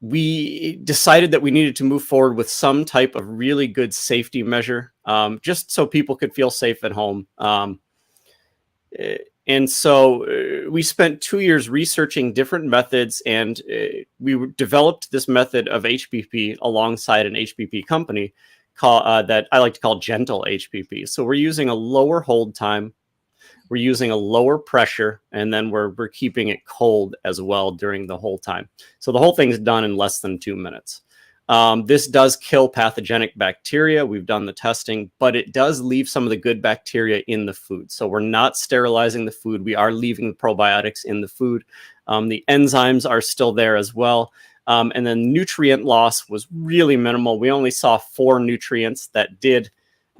Speaker 1: we decided that we needed to move forward with some type of really good safety measure, just so people could feel safe at home. And so we spent 2 years researching different methods, and we developed this method of HPP alongside an HPP company that I like to call gentle HPP. So we're using a lower hold time, we're using a lower pressure, and then we're keeping it cold as well during the whole time. So the whole thing's done in less than 2 minutes. This does kill pathogenic bacteria. We've done the testing, but it does leave some of the good bacteria in the food. So we're not sterilizing the food. We are leaving the probiotics in the food. The enzymes are still there as well. And then nutrient loss was really minimal. We only saw 4 nutrients that did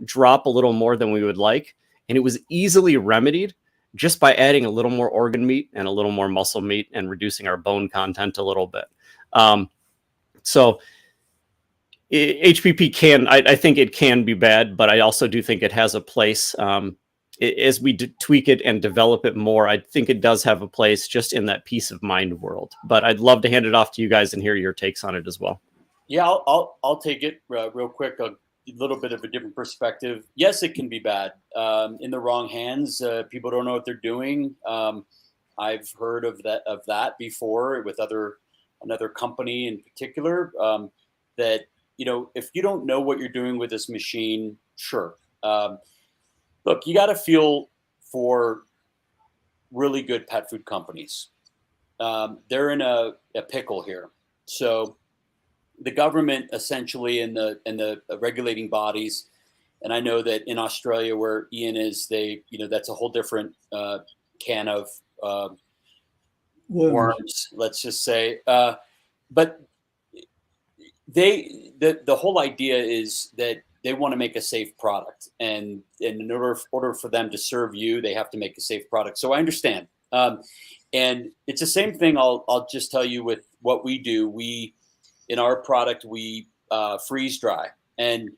Speaker 1: drop a little more than we would like. And it was easily remedied just by adding a little more organ meat and a little more muscle meat and reducing our bone content a little bit. So HPP I think it can be bad, but I also do think it has a place. As we tweak it and develop it more, I think it does have a place just in that peace of mind world. But I'd love to hand it off to you guys and hear your takes on it as well.
Speaker 3: Yeah, I'll take it real quick. A little bit of a different perspective. Yes, it can be bad. In the wrong hands, people don't know what they're doing. I've heard of that before with another company in particular. That if you don't know what you're doing with this machine, sure. Look, you got to feel for really good pet food companies. They're in a pickle here. So the government essentially and the regulating bodies, and I know that in Australia where Ian is, that's a whole different can of worms, let's just say. But the whole idea is that they want to make a safe product, and in order for them to serve you, they have to make a safe product. So I understand, and it's the same thing. I'll just tell you with what we do. In our product, we freeze dry, and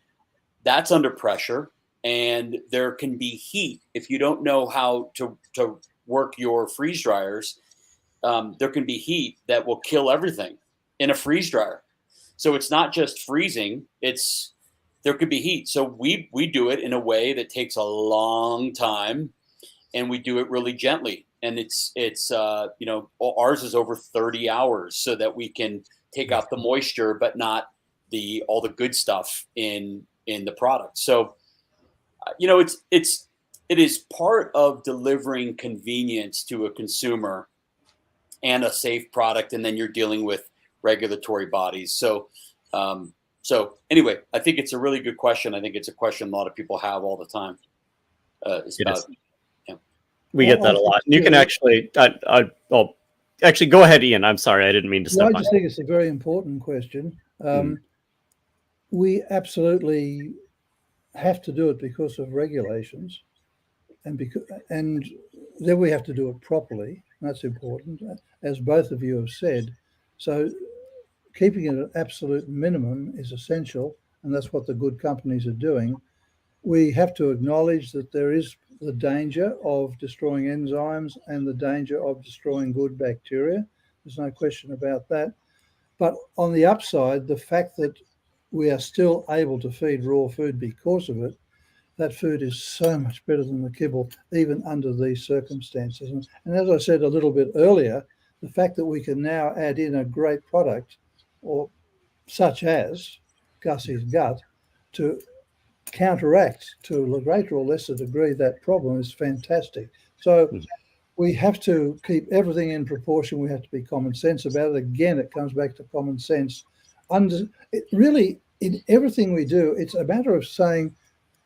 Speaker 3: that's under pressure, and there can be heat if you don't know how to work your freeze dryers. There can be heat that will kill everything in a freeze dryer. So it's not just freezing; there could be heat. So we do it in a way that takes a long time, and we do it really gently. And it's ours is over 30 hours so that we can take out the moisture, but not all the good stuff in the product. So, it is part of delivering convenience to a consumer and a safe product. And then you're dealing with regulatory bodies. So anyway, I think it's a really good question. I think it's a question a lot of people have all the time.
Speaker 1: We get that a lot. You can actually, actually, go ahead, Ian. I'm sorry, I didn't mean to step on.
Speaker 2: I just think it's a very important question. We absolutely have to do it because of regulations, and then we have to do it properly. That's important, as both of you have said. So keeping it at absolute minimum is essential, and that's what the good companies are doing. We have to acknowledge that there is the danger of destroying enzymes and the danger of destroying good bacteria. There's no question about that. But on the upside, the fact that we are still able to feed raw food because of it, that food is so much better than the kibble, even under these circumstances. And as I said a little bit earlier, the fact that we can now add in a great product, or such as Gussy's gut, to counteract to a greater or lesser degree that problem is fantastic. So we have to keep everything in proportion. We have to be common sense about it. Again, it comes back to common sense. Really, in everything we do, it's a matter of saying,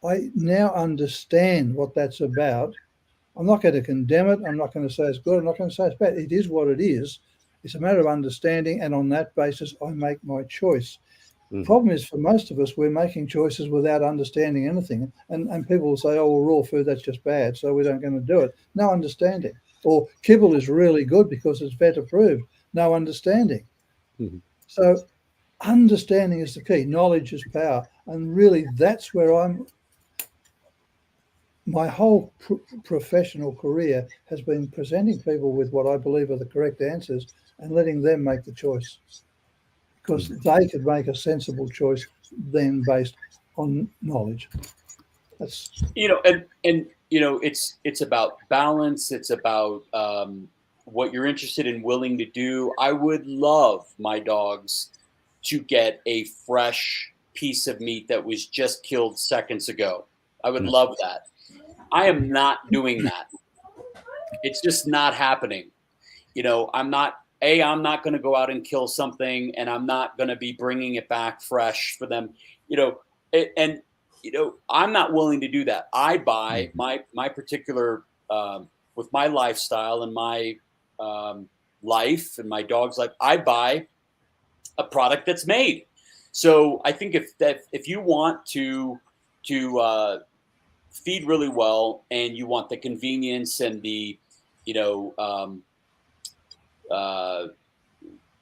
Speaker 2: I now understand what that's about. I'm not going to condemn it. I'm not going to say it's good. I'm not going to say it's bad. It is what it is. It's a matter of understanding, and on that basis, I make my choice. Problem is, for most of us, we're making choices without understanding anything. And people will say, oh, well, raw food, that's just bad, so we're not going to do it. No understanding. Or kibble is really good because it's vet approved. No understanding. So understanding is the key. Knowledge is power. And really, that's where my whole professional career has been presenting people with what I believe are the correct answers and letting them make the choice. Because they could make a sensible choice then based on knowledge. That's it's about balance. It's about what you're interested in, willing to do. I would love my dogs to get a fresh piece of meat that was just killed seconds ago. I would love that. I am not doing that. It's just not happening. I'm not
Speaker 3: I'm not going to go out and kill something, and I'm not going to be bringing it back fresh for them, I'm not willing to do that. I buy my particular, with my lifestyle and my life and my dog's life, I buy a product that's made. So I think if you want to feed really well, and you want the convenience and the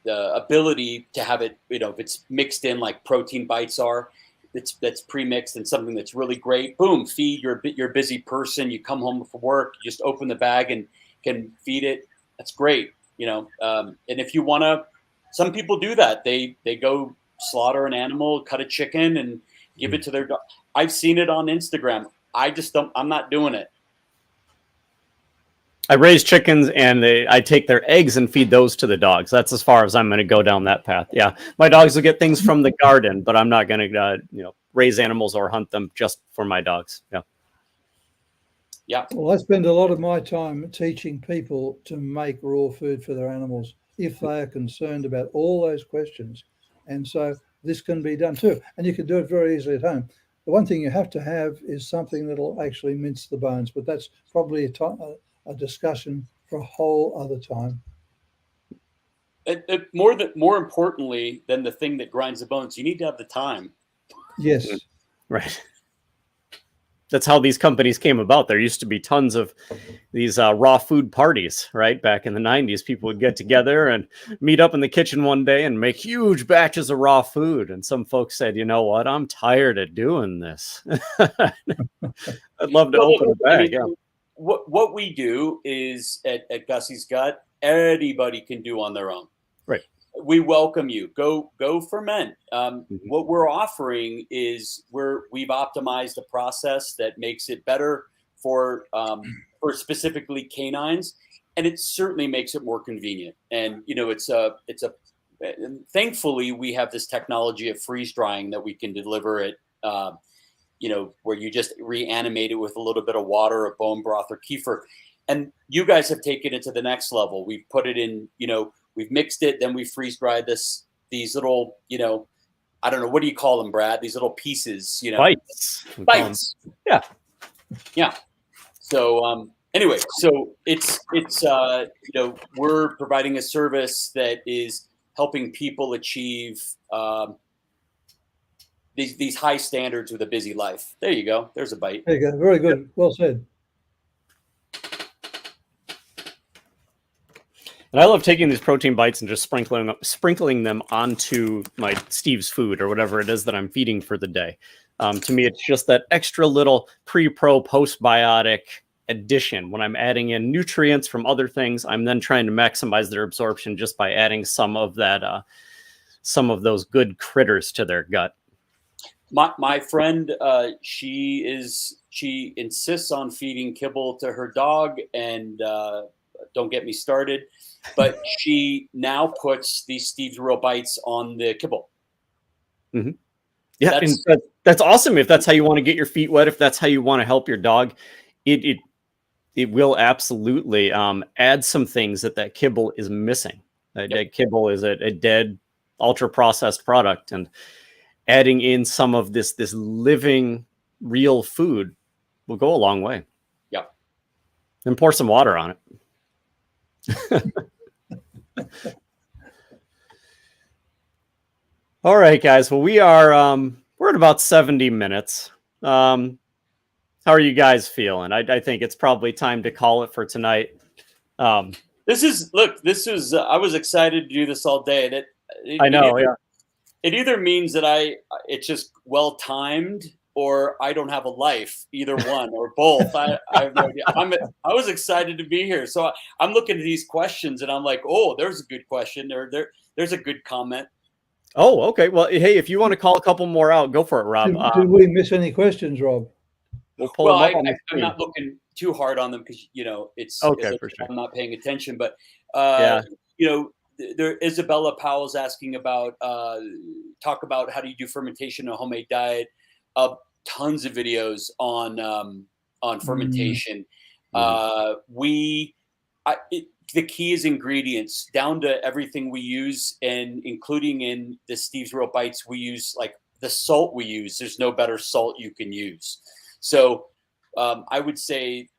Speaker 3: the ability to have it, if it's mixed in like protein bites are, that's pre-mixed and something that's really great. Boom, feed. You're a busy person. You come home from work, you just open the bag and can feed it. That's great. And if you want to, some people do that. They go slaughter an animal, cut a chicken, and give it to their dog. I've seen it on Instagram. I'm not doing it.
Speaker 1: I raise chickens, and I take their eggs and feed those to the dogs. That's as far as I'm going to go down that path. Yeah, my dogs will get things from the garden, but I'm not going to, raise animals or hunt them just for my dogs. Yeah.
Speaker 3: Yeah.
Speaker 2: Well, I spend a lot of my time teaching people to make raw food for their animals if they are concerned about all those questions. And so this can be done too. And you can do it very easily at home. The one thing you have to have is something that'll actually mince the bones, but that's probably a discussion for a whole other time.
Speaker 3: More importantly than the thing that grinds the bones, you need to have the time.
Speaker 2: Yes.
Speaker 1: Right. That's how these companies came about. There used to be tons of these raw food parties, right? Back in the 90s, people would get together and meet up in the kitchen one day and make huge batches of raw food. And some folks said, you know what? I'm tired of doing this. I'd love to open a bag. Yeah.
Speaker 3: What we do is at Gussy's Gut, anybody can do on their own.
Speaker 1: Right.
Speaker 3: We welcome you. Go ferment. What we're offering is we've optimized a process that makes it better for specifically canines, and it certainly makes it more convenient. And thankfully we have this technology of freeze drying that we can deliver it. Where you just reanimate it with a little bit of water, or bone broth, or kefir. And you guys have taken it to the next level. We've put it in, we've mixed it, then we freeze dried these little, I don't know, what do you call them, Brad? These little pieces,
Speaker 1: Bites.
Speaker 3: Yeah. Yeah. So anyway, so it's we're providing a service that is helping people achieve these high standards with a busy life. There you go. There's a bite.
Speaker 2: There you go. Very good. Well said.
Speaker 1: And I love taking these protein bites and just sprinkling them onto my Steve's food or whatever it is that I'm feeding for the day. To me, it's just that extra little pre-pro postbiotic addition. When I'm adding in nutrients from other things, I'm then trying to maximize their absorption just by adding some of some of those good critters to their gut.
Speaker 3: My friend, she insists on feeding kibble to her dog, and don't get me started, but she now puts these Steve's Real Bites on the kibble.
Speaker 1: Mm-hmm. Yeah, that's awesome. If that's how you want to get your feet wet, if that's how you want to help your dog, it will absolutely add some things that kibble is missing. That kibble is a dead, ultra processed product, and adding in some of this living real food will go a long way.
Speaker 3: Yeah.
Speaker 1: And pour some water on it. All right, guys. Well, we're at about 70 minutes. How are you guys feeling? I think it's probably time to call it for tonight. I
Speaker 3: was excited to do this all day.
Speaker 1: I know. Yeah.
Speaker 3: It either means that it's just well timed, or I don't have a life, either one or both. I have no idea. I was excited to be here. So I'm looking at these questions and I'm like, oh, there's a good question. There's a good comment.
Speaker 1: Oh, okay. Well, hey, if you want to call a couple more out, go for it, Rob.
Speaker 2: Did we miss any questions, Rob?
Speaker 1: We'll pull them up on the
Speaker 3: I'm not looking too hard on them because, it's
Speaker 1: okay, for sure.
Speaker 3: I'm not paying attention, but,
Speaker 1: yeah.
Speaker 3: There, Isabella Powell's asking about talk about how do you do fermentation in a homemade diet. Tons of videos on fermentation. the key is ingredients, down to everything we use, and including in the Steve's Real Bites, we use like the salt we use. There's no better salt you can use. So I would say,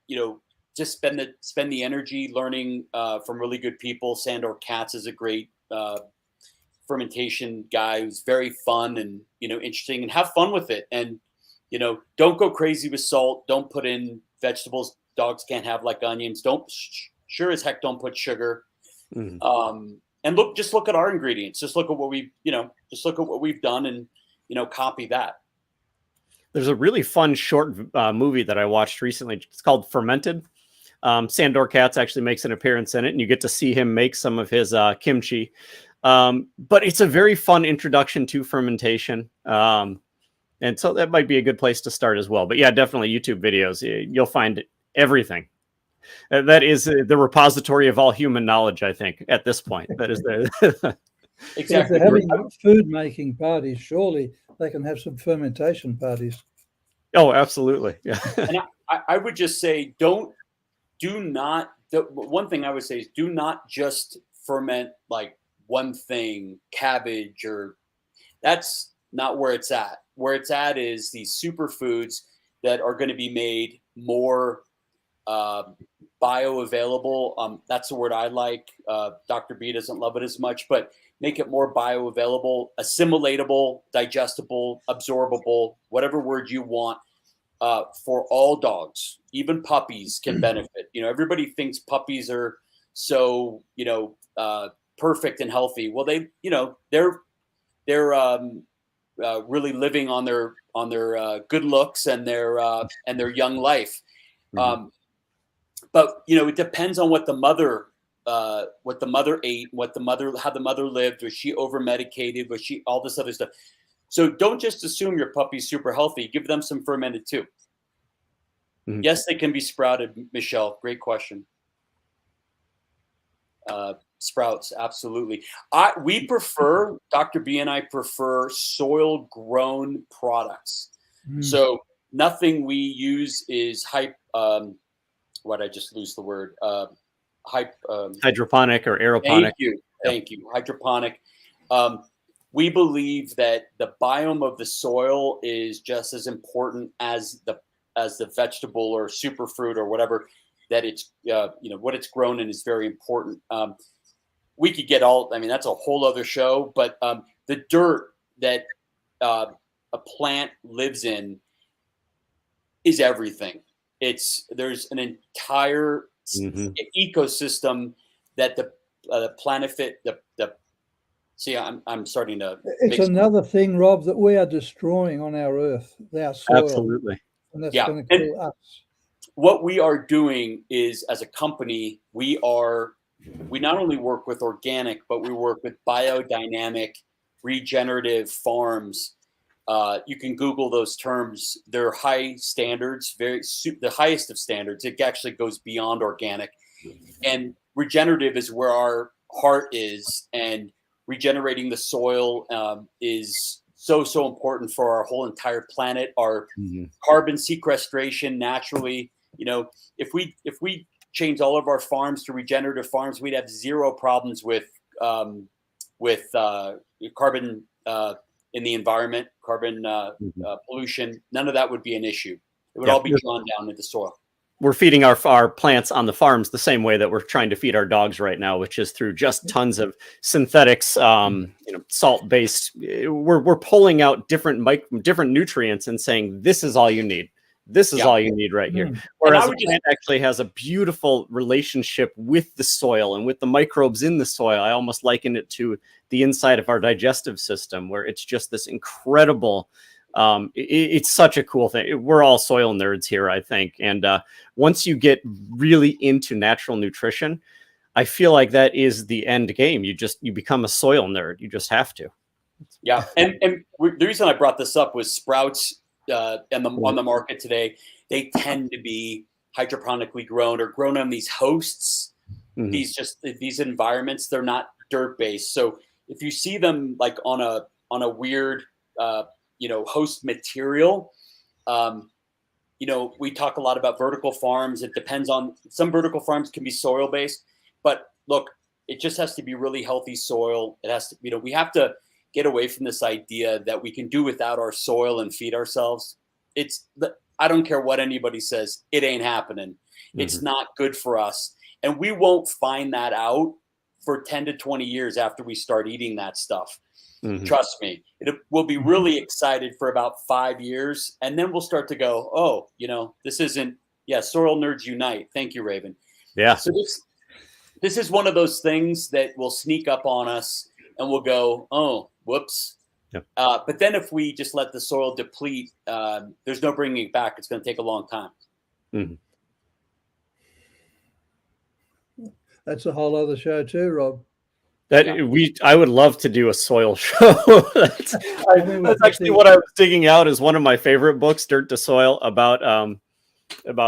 Speaker 3: just spend the energy learning from really good people. Sandor Katz is a great fermentation guy who's very fun and interesting, and have fun with it. And don't go crazy with salt. Don't put in vegetables dogs can't have, like onions. Don't sure as heck don't put sugar. And just look at our ingredients. Just look at what we've done, and copy that.
Speaker 1: There's a really fun short movie that I watched recently. It's called Fermented. Sandor Katz actually makes an appearance in it, and you get to see him make some of his kimchi. But it's a very fun introduction to fermentation. And so that might be a good place to start as well. But yeah, definitely YouTube videos. You'll find everything. That is the repository of all human knowledge, I think, at this point. That is the
Speaker 3: exactly.
Speaker 2: If they're having food making parties, surely they can have some fermentation parties.
Speaker 1: Oh, absolutely. Yeah.
Speaker 3: And I would just say, one thing I would say is do not just ferment like one thing, cabbage, or that's not where it's at. Where it's at is these superfoods that are going to be made more bioavailable. That's the word I like. Dr. B doesn't love it as much, but make it more bioavailable, assimilatable, digestible, absorbable, whatever word you want, for all dogs. Even puppies can benefit. Everybody thinks puppies are so, perfect and healthy. Well, they're really living on their good looks and their young life. But it depends on what the mother ate, how the mother lived. Was she over medicated? Was she all this other stuff? So don't just assume your puppy's super healthy. Give them some fermented too. Yes, they can be sprouted. Michelle, great question. Sprouts, absolutely. We prefer, Dr. B and I prefer soil grown products. So nothing we use is I just lose the word?
Speaker 1: Hydroponic or aeroponic.
Speaker 3: Thank you. Hydroponic. We believe that the biome of the soil is just as important as the vegetable or superfruit or whatever that it's what it's grown in is very important. We could get that's a whole other show, but the dirt that a plant lives in is everything. There's an entire ecosystem that the planet see, I'm starting to.
Speaker 2: It's another thing, Rob, that we are destroying on our earth, our soil.
Speaker 1: Absolutely.
Speaker 2: And that's going to kill us.
Speaker 3: What we are doing is, as a company, we not only work with organic, but we work with biodynamic, regenerative farms. You can Google those terms. They're high standards, the highest of standards. It actually goes beyond organic. And regenerative is where our heart is. And regenerating the soil is so important for our whole entire planet. Our carbon sequestration naturally. If we change all of our farms to regenerative farms, we'd have zero problems with carbon in the environment, carbon pollution. None of that would be an issue. It would all be drawn down into the soil.
Speaker 1: We're feeding our plants on the farms the same way that we're trying to feed our dogs right now, which is through just tons of synthetics, salt-based. We're pulling out different nutrients and saying, this is all you need. This is all you need right here. Whereas a plant actually has a beautiful relationship with the soil and with the microbes in the soil. I almost liken it to the inside of our digestive system, where it's just this incredible, it's such a cool thing. We're all soil nerds here, I think. And once you get really into natural nutrition, I feel like that is the end game. You become a soil nerd. You just have to.
Speaker 3: Yeah. And the reason I brought this up was sprouts on the market today. They tend to be hydroponically grown or grown on these hosts, these environments. They're not dirt based. So if you see them like on a weird, host material, we talk a lot about vertical farms. It depends on, some vertical farms can be soil based. But look, it just has to be really healthy soil. It has to, we have to get away from this idea that we can do without our soil and feed ourselves. I don't care what anybody says. It ain't happening. It's not good for us. And we won't find that out for 10 to 20 years after we start eating that stuff. Trust me, we'll be really excited for about 5 years. And then we'll start to go, oh, this isn't, soil nerds unite. Thank you, Raven.
Speaker 1: Yeah.
Speaker 3: So this is one of those things that will sneak up on us and we'll go, oh, whoops.
Speaker 1: Yep.
Speaker 3: But then if we just let the soil deplete, there's no bringing it back. It's going to take a long time.
Speaker 2: That's a whole other show too, Rob.
Speaker 1: I would love to do a soil show. That's actually what I was digging out as one of my favorite books, Dirt to Soil, about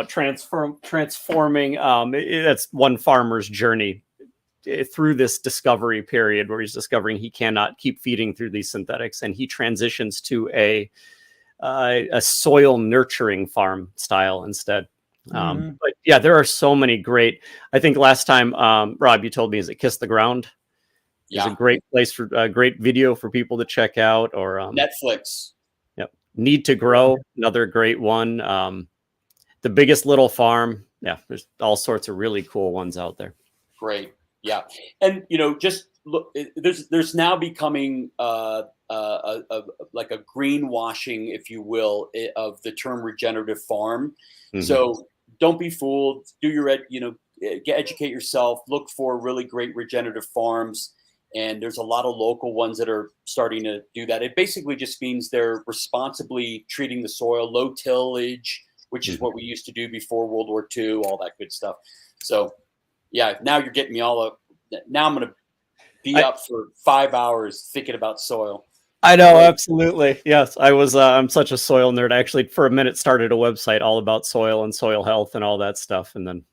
Speaker 1: transforming. That's one farmer's journey through this discovery period where he's discovering he cannot keep feeding through these synthetics, and he transitions to a soil nurturing farm style instead. But yeah, there are so many great. I think last time, Rob, you told me, is it Kiss the Ground? It's a great place for a great video for people to check out, or
Speaker 3: Netflix.
Speaker 1: Yep. Need to Grow, another great one. The Biggest Little Farm. Yeah, there's all sorts of really cool ones out there.
Speaker 3: Great. Yeah. And, just look, there's now becoming like a greenwashing, if you will, of the term regenerative farm. So don't be fooled. Do your, educate yourself. Look for really great regenerative farms. And there's a lot of local ones that are starting to do that. It basically just means they're responsibly treating the soil, low tillage, which is what we used to do before World War II, all that good stuff. So, yeah, now you're getting me all up. Now I'm going to be up for 5 hours thinking about soil.
Speaker 1: I know, absolutely. Yes, I'm such a soil nerd. I actually, for a minute, started a website all about soil and soil health and all that stuff, and then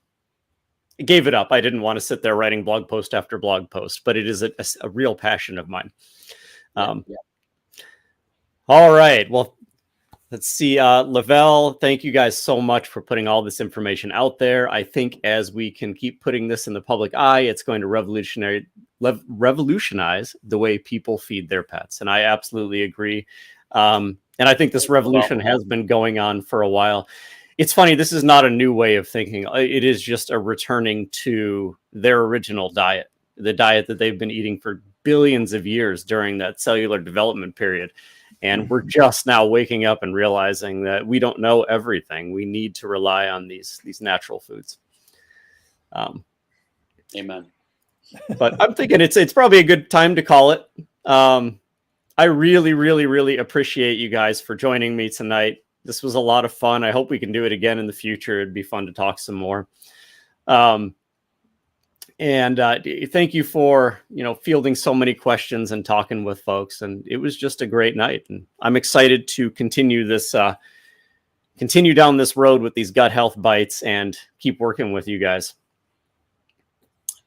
Speaker 1: gave it up. I didn't want to sit there writing blog post after blog post, but it is a real passion of mine. All right. Well, let's see. Lavelle, thank you guys so much for putting all this information out there. I think as we can keep putting this in the public eye, it's going to revolutionize the way people feed their pets. And I absolutely agree. And I think this revolution has been going on for a while. It's funny, this is not a new way of thinking. It is just a returning to their original diet, the diet that they've been eating for billions of years during that cellular development period. And we're just now waking up and realizing that we don't know everything. We need to rely on these natural foods.
Speaker 3: Amen.
Speaker 1: But I'm thinking it's probably a good time to call it. I really, really, really appreciate you guys for joining me tonight. This was a lot of fun. I hope we can do it again in the future. It'd be fun to talk some more. And thank you for, fielding so many questions and talking with folks. And it was just a great night. And I'm excited to continue down this road with these gut health bites and keep working with you guys.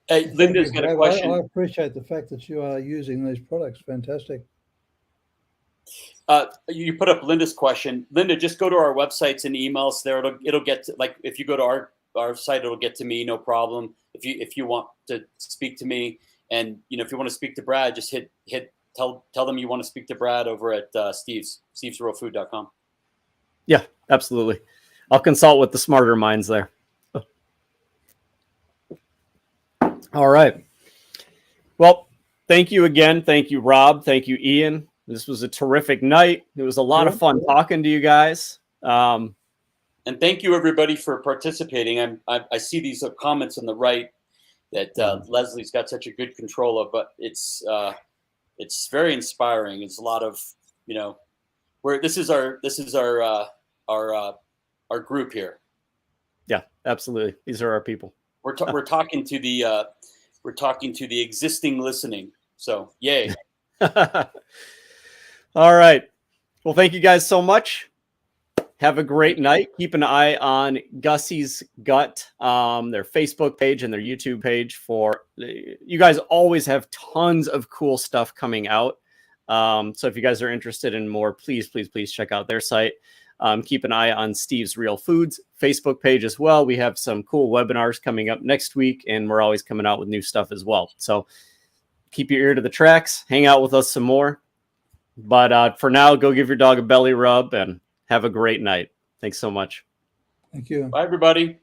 Speaker 3: Hey, Linda's got a question.
Speaker 2: I appreciate the fact that you are using these products. Fantastic.
Speaker 3: You put up Linda's question. Linda, just go to our websites and emails there. It'll get to, like, if you go to our site, it'll get to me, no problem. If you want to speak to me, and if you want to speak to Brad, just tell them you want to speak to Brad over at stevesrealfood.com.
Speaker 1: Yeah, absolutely. I'll consult with the smarter minds there. All right. Well, thank you again. Thank you, Rob. Thank you, Ian. This was a terrific night. It was a lot of fun talking to you guys. And
Speaker 3: thank you, everybody, for participating. I see these comments on the right that Leslie's got such a good control of, but it's very inspiring. It's a lot of, this is our group here.
Speaker 1: Yeah, absolutely. These are our people.
Speaker 3: We're talking to the existing listening. So yay.
Speaker 1: All right. Well, thank you guys so much. Have a great night. Keep an eye on Gussy's Gut, their Facebook page and their YouTube page. You guys always have tons of cool stuff coming out. So if you guys are interested in more, please check out their site. Keep an eye on Steve's Real Foods Facebook page as well. We have some cool webinars coming up next week, and we're always coming out with new stuff as well. So keep your ear to the tracks. Hang out with us some more. But for now, go give your dog a belly rub and have a great night. Thanks so much.
Speaker 2: Thank you.
Speaker 3: Bye, everybody.